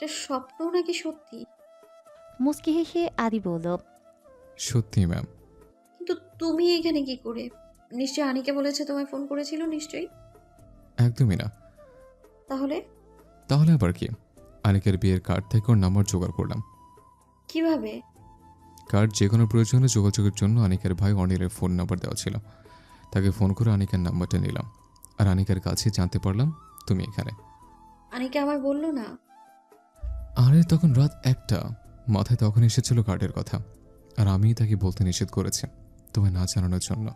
এটা স্বপ্ন নাকি সত্যি? মুচকি হেসে আদি বলল, সত্যি ম্যাম। কিন্তু তুমি এখানে কি করে? নিশ্চয়ই আনিকা বলেছে তোমায় ফোন করেছিল নিশ্চয়ই। একদমই না। তাহলে তাহলে আবার কি? আনিকের বিয়ের কার্ড থেকে ওর নাম্বার জোগাড় করলাম। কিভাবে? কার্ড যে কোনো প্রয়োজনে যোগাযোগের জন্য আনিকের ভাই অনিলের ফোন নাম্বার দেওয়া ছিল। তাকে ফোন করে আনিকার নাম্বারটা নিলাম, আর আনিকার কাছে জানতে পারলাম তুমি এখানে। আনিকা আমায় বললো না? আরে তখন রাত 1টা, মাথায় তখন এসেছিল কার্ডের কথা, আর আমিই তাকে বলতে নিষেধ করেছি তোমায় না জানানোর জন্য।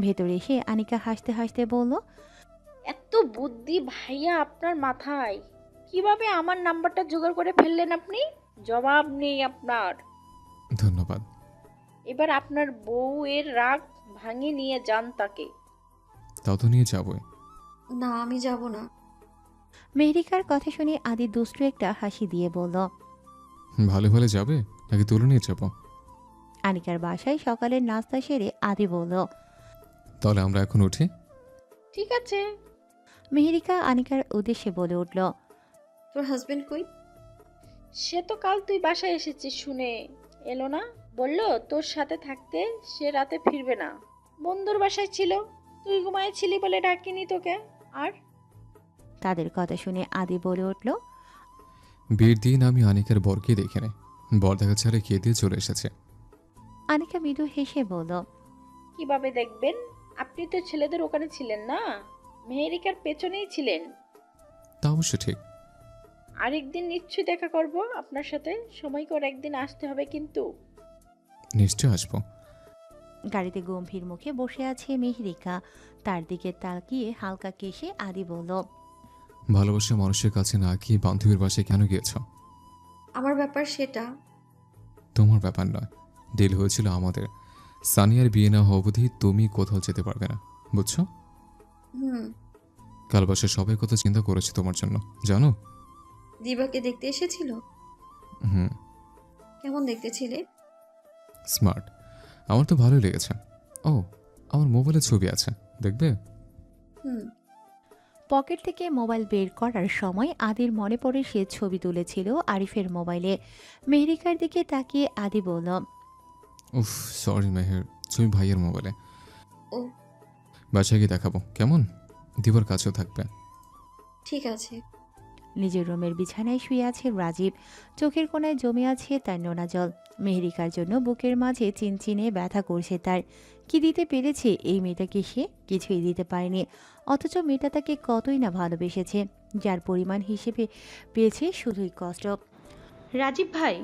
ভেতরে এসে আনিকা হাসতে হাসতে বলল, এত বুদ্ধি ভাইয়া আপনার মাথায়! কিভাবে আমার নাম্বারটা জোগাড় করে ফেললেন আপনি? জবাব নেই আপনার। ধন্যবাদ। এবার আপনার বউয়ের রাগ ভাঙিয়ে নিয়ে যান তাকে। তাও তো নিয়ে যাবই। না, আমি যাব না। মেহেরিকার কথা শুনে আদি দুষ্টু একটা হাসি দিয়ে বলল, ভালো ভালো যাবে নাকি তুলে নিয়ে যাবো? আনিকার বাসায় সকালের নাস্তা সেরে আদি বলল। তাহলে আমরা এখন উঠি। ঠিক আছে। মেহেরিকা আনিকার উদ্দেশ্যে বলে উঠল, তোর হাজবেন্ড কই? সে তো কাল তুই বাসায় এসেছিস শুনে এলো না। বললো তোর সাথে থাকতে, সে রাতে ফিরবে না। বন্ধুর বাসায় ছিল, তুই ঘুমাইছিলি বলে ডাকিনি তোকে। আর তাদের কথা শুনে আদি বলে উঠল, বিয়ের দিন আমি আনিকার বরকে দেখে নেই, বর দেখা ছাড়া খেয়ে দিয়ে চলে এসেছে। আনিকা মৃদু হেসে বলল, কিভাবে দেখবেন? আপনি তো ছেলেদের ওখানে ছিলেন না, মেহেরিকার পেছনেই ছিলেন। তা অবশ্য ঠিক। আরেকদিন নিশ্চয়ই দেখা করব আপনার সাথে। সময় করে একদিন আসতে হবে কিন্তু। নিশ্চয় আসবো। গাড়িতে গম্ভীর মুখে বসে আছে মেহেরিকা। তার দিকে তাকিয়ে হালকা কেশে আদি বলল, ভালোবাসা মানুষের কাছে না গিয়ে বান্ধবীর বাসায় কেন গিয়েছ? আমার ব্যাপার সেটা। তোমার ব্যাপার নয়, ডিল হয়েছিল আমাদের। সানিয়ার বিয়ে না হওয়া অবধি তুমি কোথাও যেতে পারবে না, বুঝছো? হুম। কাল বাসায় সবাই কত চিন্তা করেছে তোমার জন্য, জানো? দিবাকে দেখতে এসেছিল? হুম। কেমন দেখতে ছিলে? স্মার্ট। আমার তো ভালোই লেগেছে। ও, আমার মোবাইলে ছবি আছে, দেখবে? হুম। পকেট থেকে মোবাইল বের করার সময় আদির মনে পড়ে সে ছবি তুলেছিল আরিফের মোবাইলে। মেহেরিকার দিকে তাকিয়ে আদি বলল, উফ, সরি মেহের, ছবি ভাইয়ের মোবাইলে। ও বাসায় গিয়ে দেখাবো কেমন? দিবার কাছেও থাকবে। ঠিক আছে। নিজের রুমের বিছানায় শুয়ে আছে রাজীব। চোখের কোণায় জমে আছে তার নোনা জল। মেহেরিকার জন্য বুকের মাঝে চিনচিনে ব্যথা করছে তার। কি দিতে পেরেছে এই মেয়েটাকে সে? কিছুই দিতে পারেনি। অথচ মেয়েটা তাকে কতই না ভালোবেসেছে, যার পরিমাণ হিসেবে পেয়েছে শুধুই কষ্ট। রাজীব ভাই,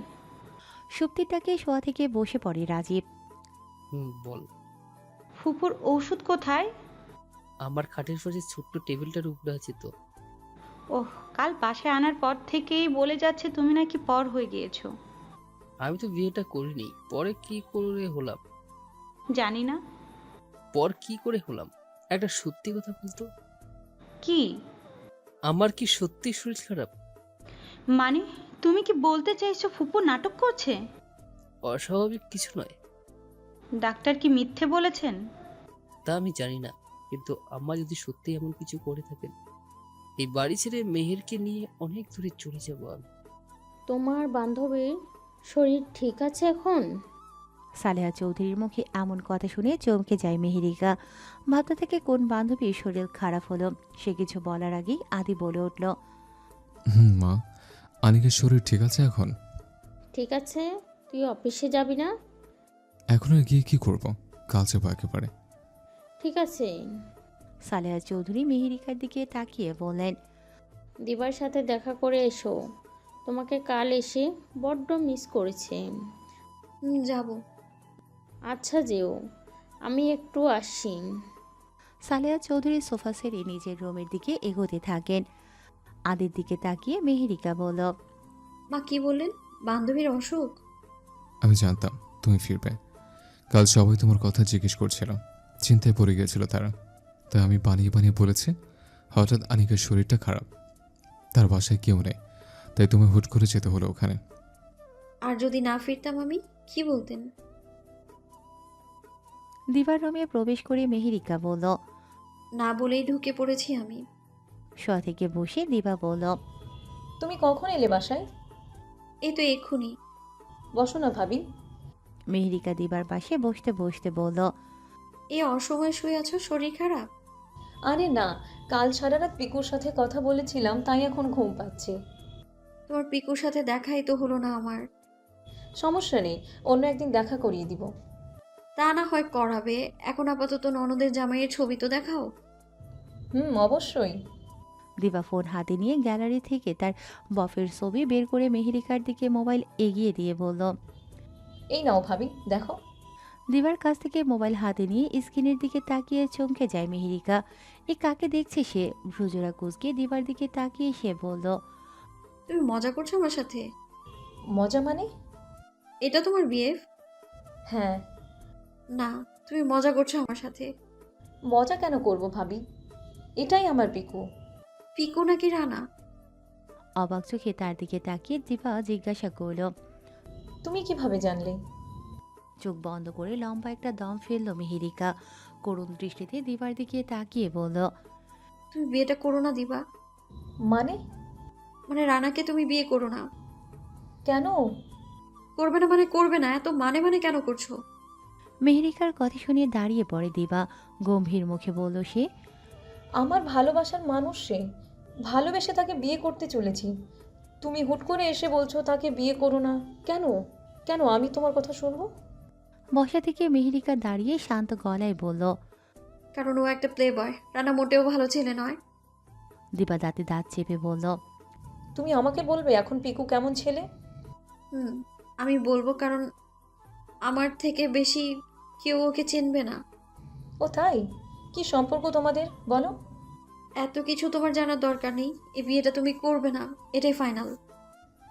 সুপ্তিটাকে শোয়া থেকে বসে পড়ে রাজীব। বল। ফুপুর ঔষধ কোথায়? আমার খাটের পাশে ছোট্ট টেবিলটার উপরে আছে তো। ওহ, কাল বাসায় আনার পর থেকেই বলে যাচ্ছে তুমি নাকি পর হয়ে গিয়েছো। আমি তো বিয়েটা করিনি, পরে কি করে হলাম? জানি না। পর কি করে হলাম? একটা সত্যি কথা বলতো। কি? আমার কি সত্যি শরীর খারাপ? মানে তুমি কি বলতে চাইছো ফুপু নাটক করছে? অস্বাভাবিক কিছু নয়। ডাক্তার কি মিথ্যে বলেছেন? তা আমি জানি না, কিন্তু আম্মা যদি সত্যি এমন কিছু করে থাকেন, এই বাড়ি ছেড়ে মেহেরকে নিয়ে অনেক দূরে চলে যাবো আমি। তোমার বান্ধবীর শরীর ঠিক আছে এখন? সালেহা চৌধুরীর মুখে এমন কথা শুনে চমকে যায় মেহেরিকা। ভাবতে থেকে কোন বান্ধবীর শরীর খারাপ হলো। সে কিছু বলার আগেই আদি বলে উঠল, মা, আনিকের শরীর ঠিক আছে এখন? ঠিক আছে। তুই অফিসে যাবি না? এখন আর গিয়ে কি করবো, কাল যাবো একেবারে। ঠিক আছে। সালেহা চৌধুরী মেহেরিকার দিকে তাকিয়ে বললেন, দিবার সাথে দেখা করে এসো। তোমাকে কাল এসে বড্ড মিস করেছে। যাব। আচ্ছা যেও, আমি একটু আসি। সালেহা চৌধুরী সোফা সেরে নিজের রুমের দিকে এগোতে থাকেন। আদির দিকে তাকিয়ে মেহেরিকা বলল, মা কি বললেন? বান্ধবীর অসুখ? আমি জানতাম তুমি ফিরবে। কাল সবাই তোমার কথা জিজ্ঞেস করছিল, চিন্তায় পড়ে গিয়েছিল তারা। তাই আমি বানিয়ে বানিয়ে বলেছি হঠাৎ আনিকার শরীরটা খারাপ, তার বাসায় কেউ নেই, তাই তুমি হুট করে যেতে হলো ওখানে। আর যদি না ফিরতাম আমি, কি বলতেন? দিবার রুমে প্রবেশ করে মেহেরিকা বলল, না বলেই ঢুকে পড়েছি আমি। শোয়া থেকে বসে দিবা বলল, তুমি কখন এলে বাসায়? এই তো এক্ষুনি। বসো না ভাবি। মেহেরিকা দিবার পাশে বসতে বসতে বলল, এই অসময়ে শুয়ে আছো, শরীর খারাপ? আরে না, কাল সারা রাত পিকুর সাথে কথা বলেছিলাম, তাই এখন ঘুম পাচ্ছে। তোমার পিকুর সাথে দেখাই তো হলো না আমার। সমস্যা নেই, অন্য একদিন দেখা করিয়ে দিব। তা না হয় করাবে, এখন আপাতত ননদের জামাইয়ের ছবি তো দেখাও। অবশ্যই। দিবা ফোন হাতে নিয়ে গ্যালারি থেকে তার বফের ছবি বের করে মেহেরিকার দিকে মোবাইল এগিয়ে দিয়ে বলল। এই নাও ভাবি, দেখো। দিবার কাছ থেকে মোবাইল হাতে নিয়ে স্ক্রিনের দিকে তাকিয়ে চমকে যায় মেহেরিকা। এ কাকে দেখছে সে? ভ্রুজোড়া কুঁচকে দিবার দিকে তাকিয়ে সে বলল, তুমি মজা করছো আমার সাথে? মজা মানে? এটা তোমার বিএফ? হ্যাঁ। না, তুমি মজা করছো আমার সাথে। মজা কেন করব ভাবি, এটাই আমার পিকু। পিকু নাকি রানা? অবাক চোখে তার দিকে তাকিয়ে দিবা জিজ্ঞাসা করল। তুমি কিভাবে জানলে? চোখ বন্ধ করে লম্বা একটা দম ফেলল মেহেরিকা। করুণ দৃষ্টিতে দিবার দিকে তাকিয়ে বলল, তুমি বিয়েটা করো না দিবা। মানে? মানে রানাকে তুমি বিয়ে করো না। কেন? করবে না মানে করবে না, এত মানে মানে কেন করছো? মেহেরিকার কথা শুনে দাঁড়িয়ে পড়ে দিবা। গম্ভীর মুখে বলল সে, আমার ভালোবাসার মানুষ সে, ভালোবেসে তাকে বিয়ে করতে চলেছি। তুমি হুট করে এসে বলছো তাকে বিয়ে করো না। কেন? কেন আমি তোমার কথা শুনবো? বসা থেকে মেহেরিকা দাঁড়িয়ে শান্ত গলায় বলল। কারণ ও একটা প্লে বয়, রানা মোটেও ভালো ছেলে নয়। দিবা দাঁতে দাঁত চেপে বলল, তুমি আমাকে বলবে এখন পিকু কেমন ছেলে? আমি বলবো, কারণ আমার থেকে বেশি কেউ ওকে চিনবে না। ও তাই? কি সম্পর্ক তোমাদের বলো? এত কিছু তোমার জানার দরকার নেই, এই বিয়েটা তুমি করবে না, এটাই ফাইনাল।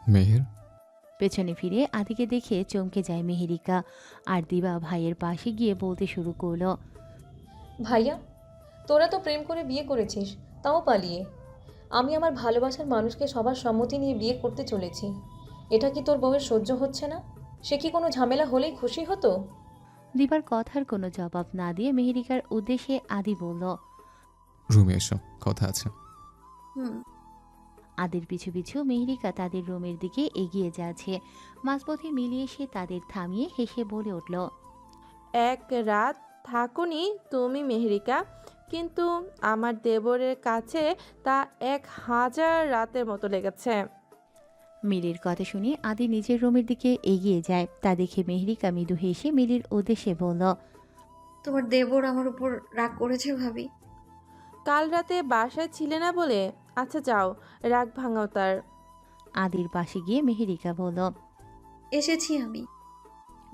মেহের, পেছনে ফিরে আদিকে দেখে চমকে যায় মেহেরিকা। আর দিবা ভাইয়ের পাশে গিয়ে বলতে শুরু করলো, ভাইয়া, তোরা তো প্রেম করে বিয়ে করেছিস, তাও পালিয়ে। আমি আমার ভালোবাসার মানুষকে সবার সম্মতি নিয়ে বিয়ে করতে চলেছি। এটা কি তোর বউয়ের সহ্য হচ্ছে না? সে কি কোনো ঝামেলা হলেই খুশি হতো? দিবার কথার কোনো জবাব না দিয়ে মেহেরিকার উদ্দেশ্যে আদি বলল। রুমে এসো, কথা আছে। হুম। আদির পিছু পিছু মেহেরিকা তাদের রুমের দিকে এগিয়ে যাচ্ছে। মাঝপথে মিলিয়ে সে তাদের থামিয়ে হেসে বলে উঠল, এক রাত থাকুনি তুমি মেহেরিকা, কিন্তু আমার দেবরের কাছে তা 1000 রাতের মতো লেগেছে। মিলির কথা শুনে আদি নিজের রুমের দিকে এগিয়ে যায়। তা দেখে মেহেরিকা মৃদু হেসে মিলির উদ্দেশ্যে বলল, তোমার দেবর আমার উপর রাগ করেছে ভাবি। কাল রাতে বাসায় ছিলে না বলে। আচ্ছা যাও, রাগ ভাঙাও তার। আদির পাশে গিয়ে মেহেরিকা বলল। এসেছি আমি।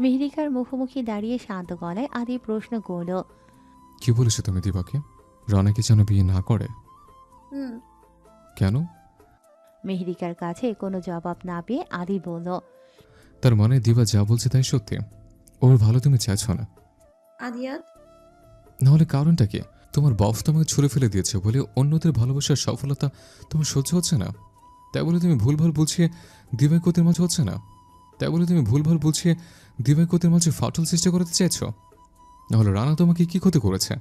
মেহেরিকার মুখোমুখি দাঁড়িয়ে শান্ত গলায় আদি প্রশ্ন করল, কি বলেছো তুমি দিবাকে? রানাকে যেন বিয়ে না করে? হুম। কেন? মেহেরিকার কাছে কোনো জবাব না পেয়ে আদি বলল, তার মানে দিবা যা বলছে তাই সত্যি? ওর ভালো তুমি চাইছো না? আদিয়াত, নাহলে কারণটা কি? তোমার বফ তোমাকে ছুড়ে ফেলে দিয়েছে বলে অন্যদের ভালোবাসার সফলতা তোমার সহ্য হচ্ছে না? তাই বলে তুমি ভুলভাল বুঝিয়ে দিবাই কতির মাঝে হচ্ছে না? তাই বলে তুমি ভুলভাল বুঝিয়ে দিবাই কতির মাঝে ফাটল সৃষ্টি করতে চাইছো? নাহলে রানা তোমাকে কি ক্ষতি করেছে?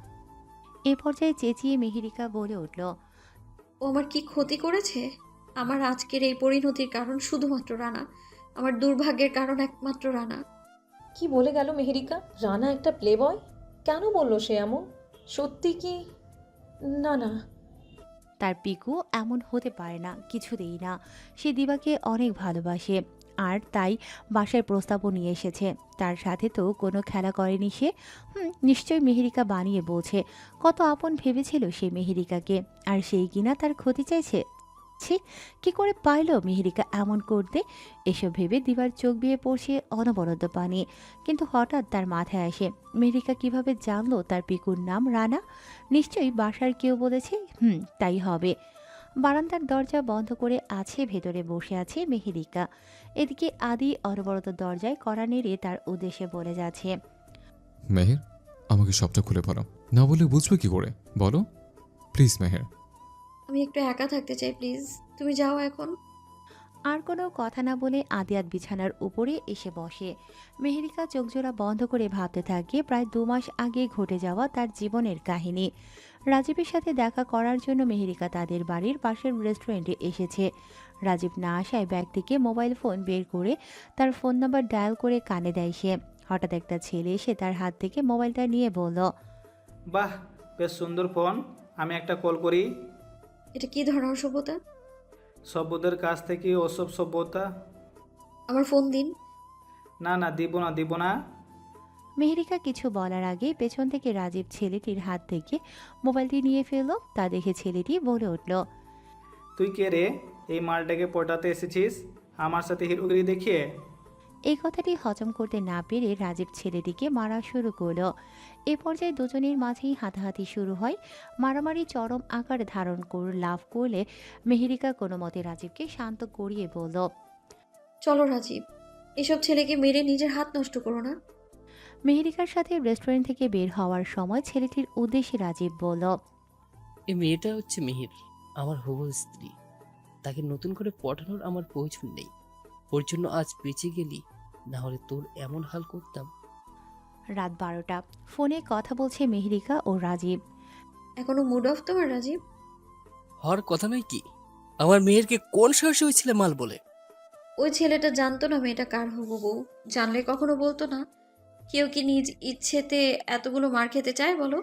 এ পর্যায়ে চেঁচিয়ে মেহেরিকা বলে উঠল, ও আমার কি ক্ষতি করেছে? আমার আজকের এই পরিণতির কারণ শুধুমাত্র রানা, আমার দুর্ভাগ্যের কারণ একমাত্র রানা। কি বলে গেল মেহেরিকা? রানা একটা প্লে বয়? কেন বললো সে এমন? সত্যি কি? না না। তার পিকু এমন হতে পারে না, কিছুতেই না। সে দিবাকে অনেক ভালোবাসে, আর তাই বাসায় প্রস্তাবও নিয়ে এসেছে। তার সাথে তো কোনো খেলা করেনি সে। নিশ্চয় মেহেরিকা বানিয়ে বলছে। কত আপন ভেবেছিল সে মেহেরিকাকে, আর সেই কিনা তার ক্ষতি চাইছে। ছি, কি করে পাইল মেহেরিকা এমন করতে? এসব ভেবে দিবার চোখ বেয়ে পড়ছে অনবরত পানি। কিন্তু হঠাৎ তার মাথায় আসে, মেহেরিকা কিভাবে জানলো তার পিকুর নাম রানা? নিশ্চয়ই বাসার কেউ বলেছে। তাই হবে। বারান্দার দরজা বন্ধ করে আছে, ভেতরে বসে আছে মেহেরিকা। এদিকে আদি অনবরত দরজায় কড়া নেড়ে তার উদ্দেশ্যে বলে যাচ্ছে, মেহের, আমাকে সবটা খুলে বলো। না বলে বুঝবে কি করে? বলো প্লিজ মেহের। আমি একটু একা থাকতে চাই, প্লিজ তুমি যাও এখন। আর কোনো কথা না বলে আদিয়াত বিছানার উপরে এসে বসে। মেহেরিকা চোখজোড়া বন্ধ করে ভাবতে থাকে প্রায় 2 মাস আগে ঘটে যাওয়া তার জীবনের কাহিনী। রাজীবের সাথে দেখা করার জন্য মেহেরিকা তাদের বাড়ির পাশের রেস্টুরেন্টে এসেছে। রাজীব না আসায় ব্যাগ থেকে মোবাইল ফোন বের করে তার ফোন নাম্বার ডায়াল করে কানে দেয় সে। হঠাৎ একটা ছেলে এসে তার হাত থেকে মোবাইলটা নিয়ে বলল, বাহ, বেশ সুন্দর ফোন। আমি একটা কল করি। এটা কি ধরনের অসভ্যতা? সভ্যদের কাছ থেকে ওসব সভ্যতা। আমার ফোন দিন। না না, দিব না। মেহেরিকা কিছু বলার আগে পেছন থেকে রাজীব ছেলেটির হাত থেকে মোবাইলটি নিয়ে ফেলল। তা দেখে ছেলেটি বলে উঠল, তুই কে রে? এই মালটাকে পটাতে এসেছিস আমার সাথে হিরোগিরি দেখিয়ে? এই কথাটি হজম করতে না পেরে রাজীব ছেলেটিকে মারা শুরু করলো। এ পর্যায়ে দুজনের মাঝেই হাতাহাতি শুরু হয়। মারামারি চরম আকার ধারণ করে লাভ করলে মেহেরিকা কোনো মতে রাজীবকে শান্ত করিয়ে বলল, চলো রাজীব, এসব ছেলেকে মেরে নিজের হাত নষ্ট করো না। মেহেরিকার সাথে রেস্টুরেন্ট থেকে বের হওয়ার সময় ছেলেটির উদ্দেশ্যে রাজীব বলল, এই মেয়েটা হচ্ছে মিহির, আমার হবু স্ত্রী। তাকে নতুন করে পটানোর আমার প্রয়োজন নেই। ওর জন্য আজ বেঁচে গেলি, না হলে তোর এমন হাল করতাম। রাত 12টা। ফোনে কথা বলছে মেহেরিকা ও রাজীব। এখনো মুড অফ তোমার রাজীব? হওয়ার কথা নয় কি? আমার মেয়েরকে কোন সাহসে হয়েছিল মাল বলে? ওই ছেলেটা জানতো না মেয়েটা কার হবু বউ? জানলে কখনো বলতো না? কেউ কি নিজ ইচ্ছেতে এতগুলো মার খেতে চায় বলো?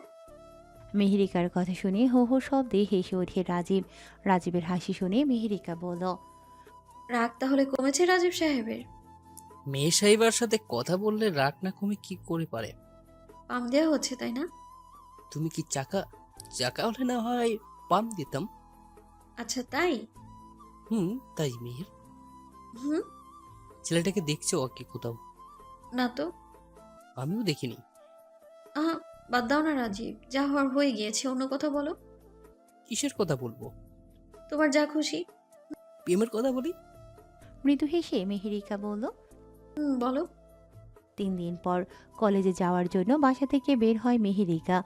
মেহেরিকার কথা শুনে হো হো শব্দে হেসে ওঠে রাজীব। রাজীবের হাসি শুনে মেহেরিকা বলল, রাগ তাহলে কমেছে রাজীব সাহেবের? মেয়ে সাহেবার সাথে কথা বললে রাগ না কমে কি করে পারে? পাম দেওয়া হচ্ছে তাই না? তুমি কি চাকা চাকা হলে না হয় পাম দিতাম। আচ্ছা তাই? তাই মিহির, হুম। ছেলেটাকে দেখছো কি কোথাও? না তো। আমিও দেখিনি। আহা, বাদ দাও না রাজীব, যা হওয়ার হয়ে গিয়েছে, অন্য কথা বলো। কিসের কথা বলবো? তোমার যা খুশি। প্রেমের কথা বলি। মৃদু হেসে মেহেরিকা বলল, বলো। 3 দিন পর কলেজে যাওয়ার জন্য বাসা থেকে বের হয় মেহেরিকা।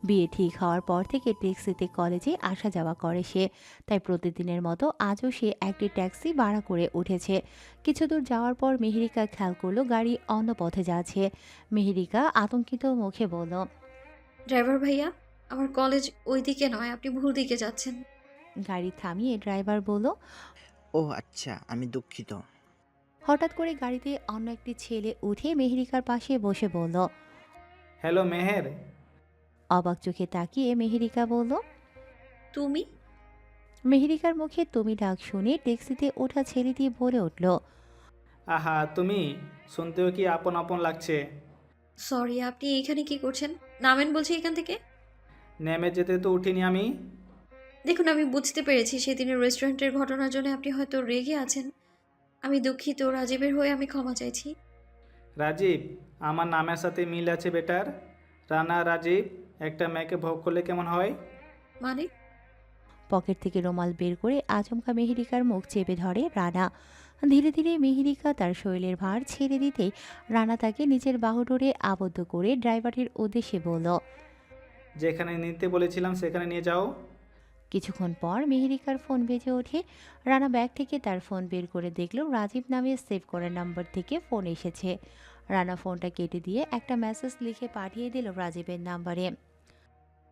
বিয়ে ঠিক হওয়ার পর থেকে ট্যাক্সিতে কলেজে আসা যাওয়া করে সে। তাই প্রতিদিনের মতো আজও সে একটি ট্যাক্সি ভাড়া করে উঠেছে। কিছু দূর যাওয়ার পর মেহেরিকা খেয়াল করলো গাড়ি অন্য পথে যাচ্ছে। মেহেরিকা আতঙ্কিত মুখে বলল, ড্রাইভার ভাইয়া, আমার কলেজ ওই দিকে নয়, আপনি ভুল দিকে যাচ্ছেন। গাড়ি থামিয়ে ড্রাইভার বলল, ও আচ্ছা, আমি দুঃখিত। হঠাৎ করে গাড়িতে অন্য একটি ছেলে উঠে মেহেরিকার পাশে বসে বলল। হ্যালো মেহের। অবাক চোখে তাকিয়ে মেহেরিকা বলল, তুমি? মেহেরিকার মুখে তুমি ডাক শুনে ট্যাক্সিতে ওঠা ছেলেটি বলে উঠল, আহা, তুমি শুনতেও কি আপন আপন লাগছে। সরি, আপনি এখানে কি করছেন? নামেন বলছি এখান থেকে। নেমে যেতে তো উঠিনি আমি। দেখুন, আমি বুঝতে পেরেছি সেদিনের রেস্টুরেন্টের ঘটনার জন্য আপনি হয়তো রেগে আছেন। আমি দুঃখিত, রাজীবের হয়ে আমি ক্ষমা চাইছি। রাজীব, আমার নামের সাথে মিল আছে বেটার। রানা রাজীব একটা মেয়েকে ভোগ করলে কেমন হয়? মানে? পকেট থেকে রুমাল বের করে আচমকা মেহেরিকার মুখ চেপে ধরে রানা। ধীরে ধীরে মেহেরিকা তার শরীরের ভার ছেড়ে দিতেই রানা তাকে নিজের বাহুডোরে আবদ্ধ করে ড্রাইভারের উদ্দেশ্যে বলল, যেখানে নিতে বলেছিলাম সেখানে নিয়ে যাও। কিছুক্ষণ পর মেহেরিকার ফোন বেজে ওঠে। রানা ব্যাগ থেকে তার ফোন বের করে দেখল রাজীব নামে সেভ করা নাম্বার থেকে ফোন এসেছে। রানা ফোনটা কেটে দিয়ে একটা মেসেজ লিখে পাঠিয়ে দিল রাজীবের নাম্বারে।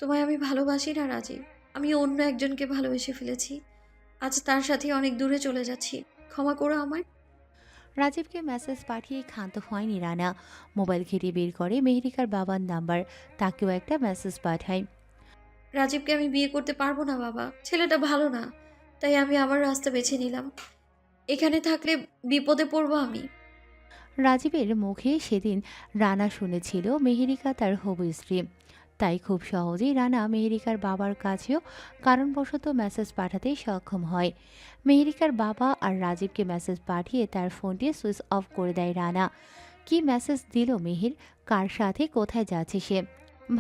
তোমায় আমি ভালোবাসি না রাজীব, আমি অন্য একজনকে ভালোবেসে ফেলেছি। আজ তার সাথে অনেক দূরে চলে যাচ্ছি, ক্ষমা করো আমায়। রাজীবকে মেসেজ পাঠিয়ে ক্ষান্ত হয়নি রানা। মোবাইল ঘেটে বের করে মেহেরিকার বাবার নাম্বার, তাকেও একটা মেসেজ পাঠায়। রাজীবকে আমি বিয়ে করতে পারবো না বাবা, ছেলেটা ভালো না, তাই আমি আমার রাস্তা বেছে নিলাম। এখানে থাকলে বিপদে পড়বো আমি। রাজীবের মুখে সেদিন রানা শুনেছিল মেহেরিকা তার হবু স্ত্রী, তাই খুব সহজেই রানা মেহেরিকার বাবার কাছেও কারণবশত মেসেজ পাঠাতে সক্ষম হয়। মেহেরিকার বাবা আর রাজীবকে মেসেজ পাঠিয়ে তার ফোনটি সুইচ অফ করে দেয় রানা। কি মেসেজ দিল মেহের? কার সাথে কোথায় যাচ্ছে সে?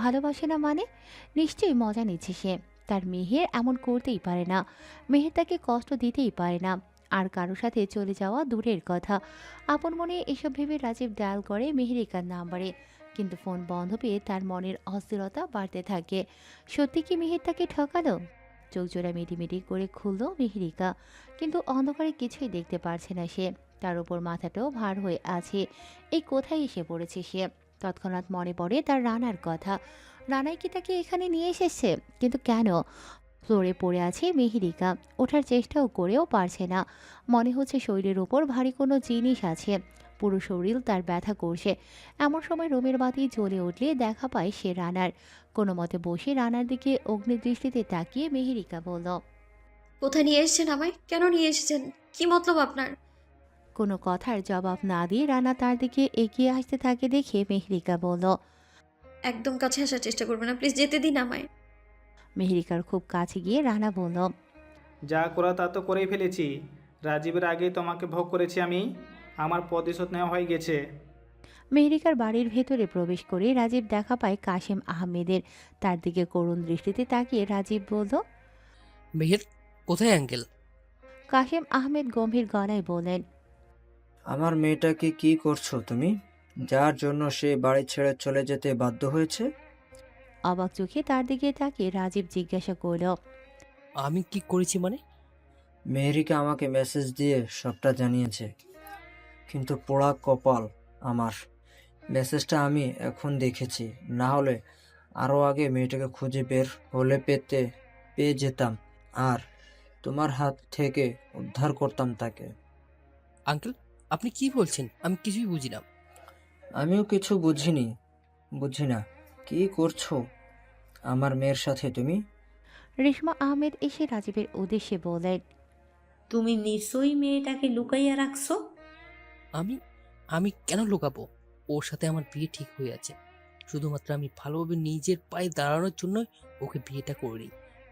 ভালোবাসে না মানে? নিশ্চয়ই মজা নিচ্ছে সে। তার মেহের এমন করতেই পারে না। মেহের তাকে কষ্ট দিতেই পারে না। আর কারো সাথে চলে যাওয়া দূরের কথা। আপন মনে এসব ভেবে রাজীব ডায়াল করে মেহেরিকার নাম্বারে, কিন্তু ফোন বন্ধ পেয়ে তার মনের অস্থিরতা বাড়তে থাকে। সত্যি কি মেহের তাকে ঠকালো? চোখ জোড়া মিটিমিটি করে খুলল মেহেরিকা, কিন্তু অন্ধকারে কিছুই দেখতে পারছে না সে। তার উপর মাথাটাও ভার হয়ে আছে। এই কোথায় এসে পড়েছে সে? তৎক্ষণাৎ মনে পড়ে তার রানার কথা। রানাই কি তাকে এখানে নিয়ে এসেছে? কিন্তু কেন? ফ্লোরে পড়ে আছে মেহেরিকা। ওঠার চেষ্টাও করেও পারছে না। মনে হচ্ছে শরীরের ওপর ভারী কোনো জিনিস আছে। পুরো শরীর তার ব্যথা করছে। এমন সময় রুমের বাতি জ্বলে উঠলে দেখা পায় সে রানার। কোনো মতে বসে রানার দিকে অগ্নিদৃষ্টিতে তাকিয়ে মেহেরিকা বলল, কোথায় নিয়ে এসেছেন আমায়? কেন নিয়ে এসেছেন? কি মতলব আপনার? কোনো কথার জবাব না দিয়ে রানা তার দিকে এগিয়ে আসতে থাকে দেখে মেহেরিকা বলল। একদম কাছে আসার চেষ্টা করবেন না, প্লিজ যেতে দিন আমায়। মেহেরিকার খুব কাছে গিয়ে রানা বলল, যা করা তা তো করেই ফেলেছি। রাজীবের আগেই তোমাকে ভোগ করেছি আমি। আমার প্রতিশোধ নেওয়া হয়ে গেছে। মেহেরিকার বাড়ির ভেতরে প্রবেশ করে রাজীব দেখা পায় কাশেম আহমেদের। তার দিকে করুণ দৃষ্টিতে তাকিয়ে রাজীব বলল, মেহের, কোথায় আঙ্কেল? কাশেম আহমেদ গম্ভীর গলায় বললেন, আমার মেয়েটাকে কি করছো তুমি, যার জন্য সে বাড়ি ছেড়ে চলে যেতে বাধ্য হয়েছে? অবাক চোখে তার দিকে তাকিয়ে রাজীব জিজ্ঞাসা করল, আমি কি করেছি মানে? মেহেরিকা আমাকে মেসেজ দিয়ে সবটা জানিয়েছে, কিন্তু পোড়া কপাল আমার। মেসেজটা আমি এখন দেখেছি, না হলে আরও আগে মেয়েটাকে খুঁজে বের হলে পেয়ে যেতাম আর তোমার হাত থেকে উদ্ধার করতাম তাকে। আঙ্কেল, আপনি কি বলছেন? আমি কিছুই বুঝি না। আমিও কিছু বুঝি না। কি করছো আমার মেয়ের সাথে তুমি? রেশমা আহমেদ এসে রাজীবের উদ্দেশ্যে বললেন, তুমি নিশ্চয়ই মেয়েটাকে লুকাইয়া রাখছো। আমি আমি কেন লুকাবো? ওর সাথে আমার বিয়ে ঠিক হয়ে আছে। শুধুমাত্র আমি ভালোভাবে নিজের পায়ে দাঁড়ানোর জন্য ওকে বিয়েটা করি।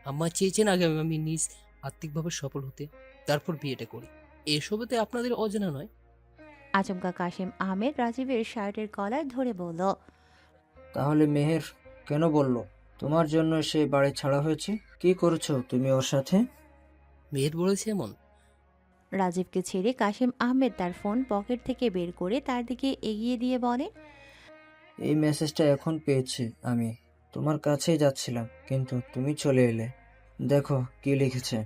আম্মা চেয়েছেন আগে আমি নিজ আর্থিকভাবে সফল হতে, তারপর বিয়েটা করি। এসবেতে আপনাদের অজানা নয়। আচমকা কাশেম আহমেদ রাজীবের শার্টের কলার ধরে বলল, তাহলে মেহের কেন বলল তোমার জন্য সে বাড়ি ছাড়া হয়েছে? কি করেছো তুমি ওর সাথে? মেহের বলেছে এমন? রাজীবকে ছেড়ে কাশেম আহমেদ তার ফোন পকেট থেকে বের করে তার দিকে এগিয়ে দিয়ে বলে, এই মেসেজটা এখন পেয়েছি আমি। তোমার কাছেই যাচ্ছিলাম, কিন্তু তুমি চলে এলে। দেখো কি লিখেছে।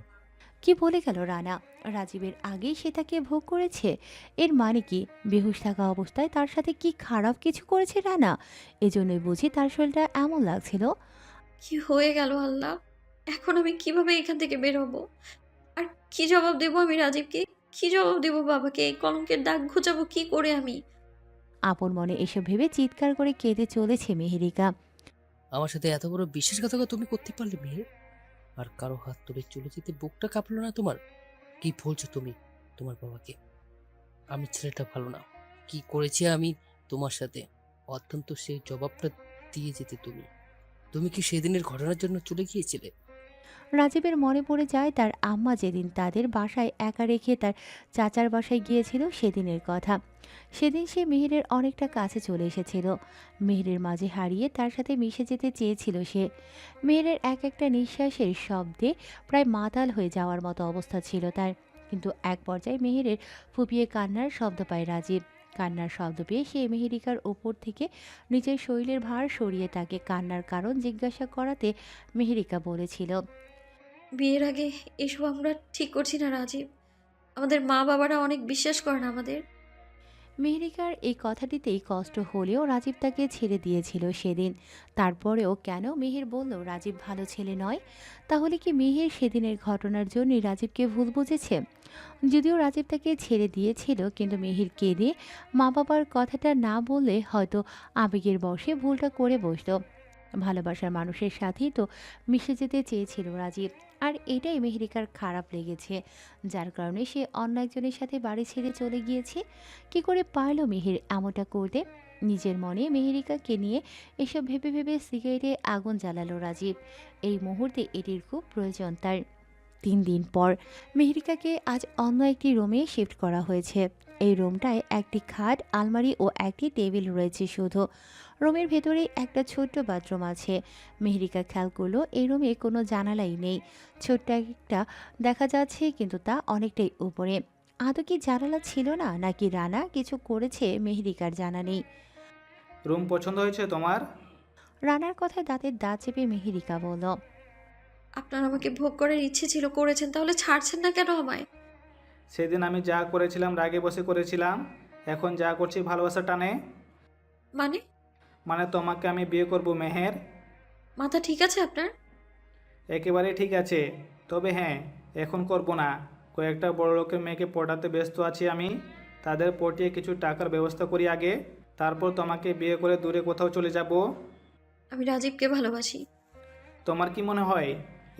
কি বলে গেল রানা? রাজীবের আগেই সে তাকে ভোগ করেছে। এর মানে কি? বেহুশ থাকা অবস্থায় তার সাথে কি খারাপ কিছু করেছে রানা? এজন্যই বুঝি তার শরীরটা এমন লাগছিল। কি হয়ে গেল আল্লাহ! এখন আমি কিভাবে এখান থেকে বের হব? আর কি জবাব দেবো আমি রাজীবকে? কি জবাব দেবো বাবাকে? এই কলঙ্কের দাগ ঘুচাবো কি করে আমি? আপন মনে এসব ভেবে চিৎকার করে কেঁদে চলেছে মেহেরিকা। আমার সাথে এত বড় বিশ্বাসঘাতকতা তুমি করতে পারলে মেহের? আর কারো হাত ধরে চলে যেতে বুকটা কাঁপলো না তোমার? কি বলছো তুমি তোমার বাবাকে? আমি ছেলেটা ভালো না, কি করেছি আমি তোমার সাথে? অত্যন্ত সেই জবাবটা দিয়ে যেতে তুমি। তুমি কি সেদিনের ঘটনার জন্য চলে গিয়েছিলে? রাজীবের মনে পড়ে যায় তার আম্মা যেদিন তাদের বাসায় একা রেখে তার চাচার বাসায় গিয়েছিল সেদিনের কথা। সেদিন সে মেহেরের অনেকটা কাছে চলে এসেছিল। মেহেরের মাঝে হারিয়ে তার সাথে মিশে যেতে চেয়েছিল সে। মেহেরের এক একটা নিঃশ্বাসের শব্দে প্রায় মাতাল হয়ে যাওয়ার মতো অবস্থা ছিল তার। কিন্তু এক পর্যায়ে মেহেরের ফুপিয়ে কান্নার শব্দ পায় রাজীব। কান্নার শব্দ পেয়ে সে মেহেরিকার ওপর থেকে নিজের শরীরের ভার সরিয়ে তাকে কান্নার কারণ জিজ্ঞাসা করাতে মেহেরিকা বলেছিল, বিয়ের আগে এসব আমরা ঠিক করছি না রাজীব। আমাদের মা বাবারা অনেক বিশ্বাস করেন আমাদের। মেহেরিকার এই কথাটিতেই কষ্ট হলেও রাজীব তাকে ছেড়ে দিয়েছিল সেদিন। তারপরেও কেন মেহের বলল রাজীব ভালো ছেলে নয়? তাহলে কি মেহের সেদিনের ঘটনার জন্যই রাজীবকে ভুল বুঝেছে? যদিও রাজীব তাকে ছেড়ে দিয়েছিল, কিন্তু মেহের কেঁদে মা বাবার কথাটা না বললে হয়তো আবেগের বশে ভুলটা করে বসতো। ভালোবাসার মানুষের সাথেই তো মিশে যেতে চেয়েছিল রাজীব। আর এটাই মেহেরিকার খারাপ লেগেছে, যার কারণে সে অন্য একজনের সাথে বাড়ি ছেড়ে চলে গিয়েছে। কি করে পারল মেহের এমনটা করতে? নিজের মনে মেহেরিকাকে নিয়ে এসব ভেবে ভেবে সিগারেটে আগুন জ্বালালো রাজীব। এই মুহূর্তে এটির খুব প্রয়োজন তার। 3 দিন পর মেহেরিকাকে আজ অন্য একটি রুমে শিফট করা হয়েছে। এই রুমটায় একটি খাট, আলমারি ও একটি টেবিল রয়েছে শুধু। রুমের ভেতরেই একটা ছোট্ট বাথরুম আছে। মেহেরিকা খেয়াল করলো এই রুমে কোনো জানালাই নেই। ছোট্ট একটা দেখা যাচ্ছে, কিন্তু তা অনেকটাই উপরে। আদৌ কি জানালা ছিল না, নাকি রানা কিছু করেছে মেহেরিকার জানা নেই। রুম পছন্দ হয়েছে তোমার? রানার কথায় দাঁতের দাঁত চেপে মেহেরিকা বলল, আপনার আমাকে ভোগ করার ইচ্ছে ছিল, করেছেন, তাহলে ছাড়ছেন না কেন আমায়? সেদিন আমি যা করেছিলাম রাগে বসে করেছিলাম, এখন যা করছি ভালোবাসা টানে। মানে? মানে তোমাকে আমি বিয়ে করব মেহের। মাথা ঠিক আছে আপনার? একেবারে ঠিক আছে, তবে হ্যাঁ, এখন করব না। কয়েকটা বড় লোকের মেয়েকে পটাতে ব্যস্ত আছি আমি। তাদের পটিয়ে কিছু টাকার ব্যবস্থা করি আগে, তারপর তোমাকে বিয়ে করে দূরে কোথাও চলে যাব। আমি রাজীবকে ভালোবাসি। তোমার কি মনে হয়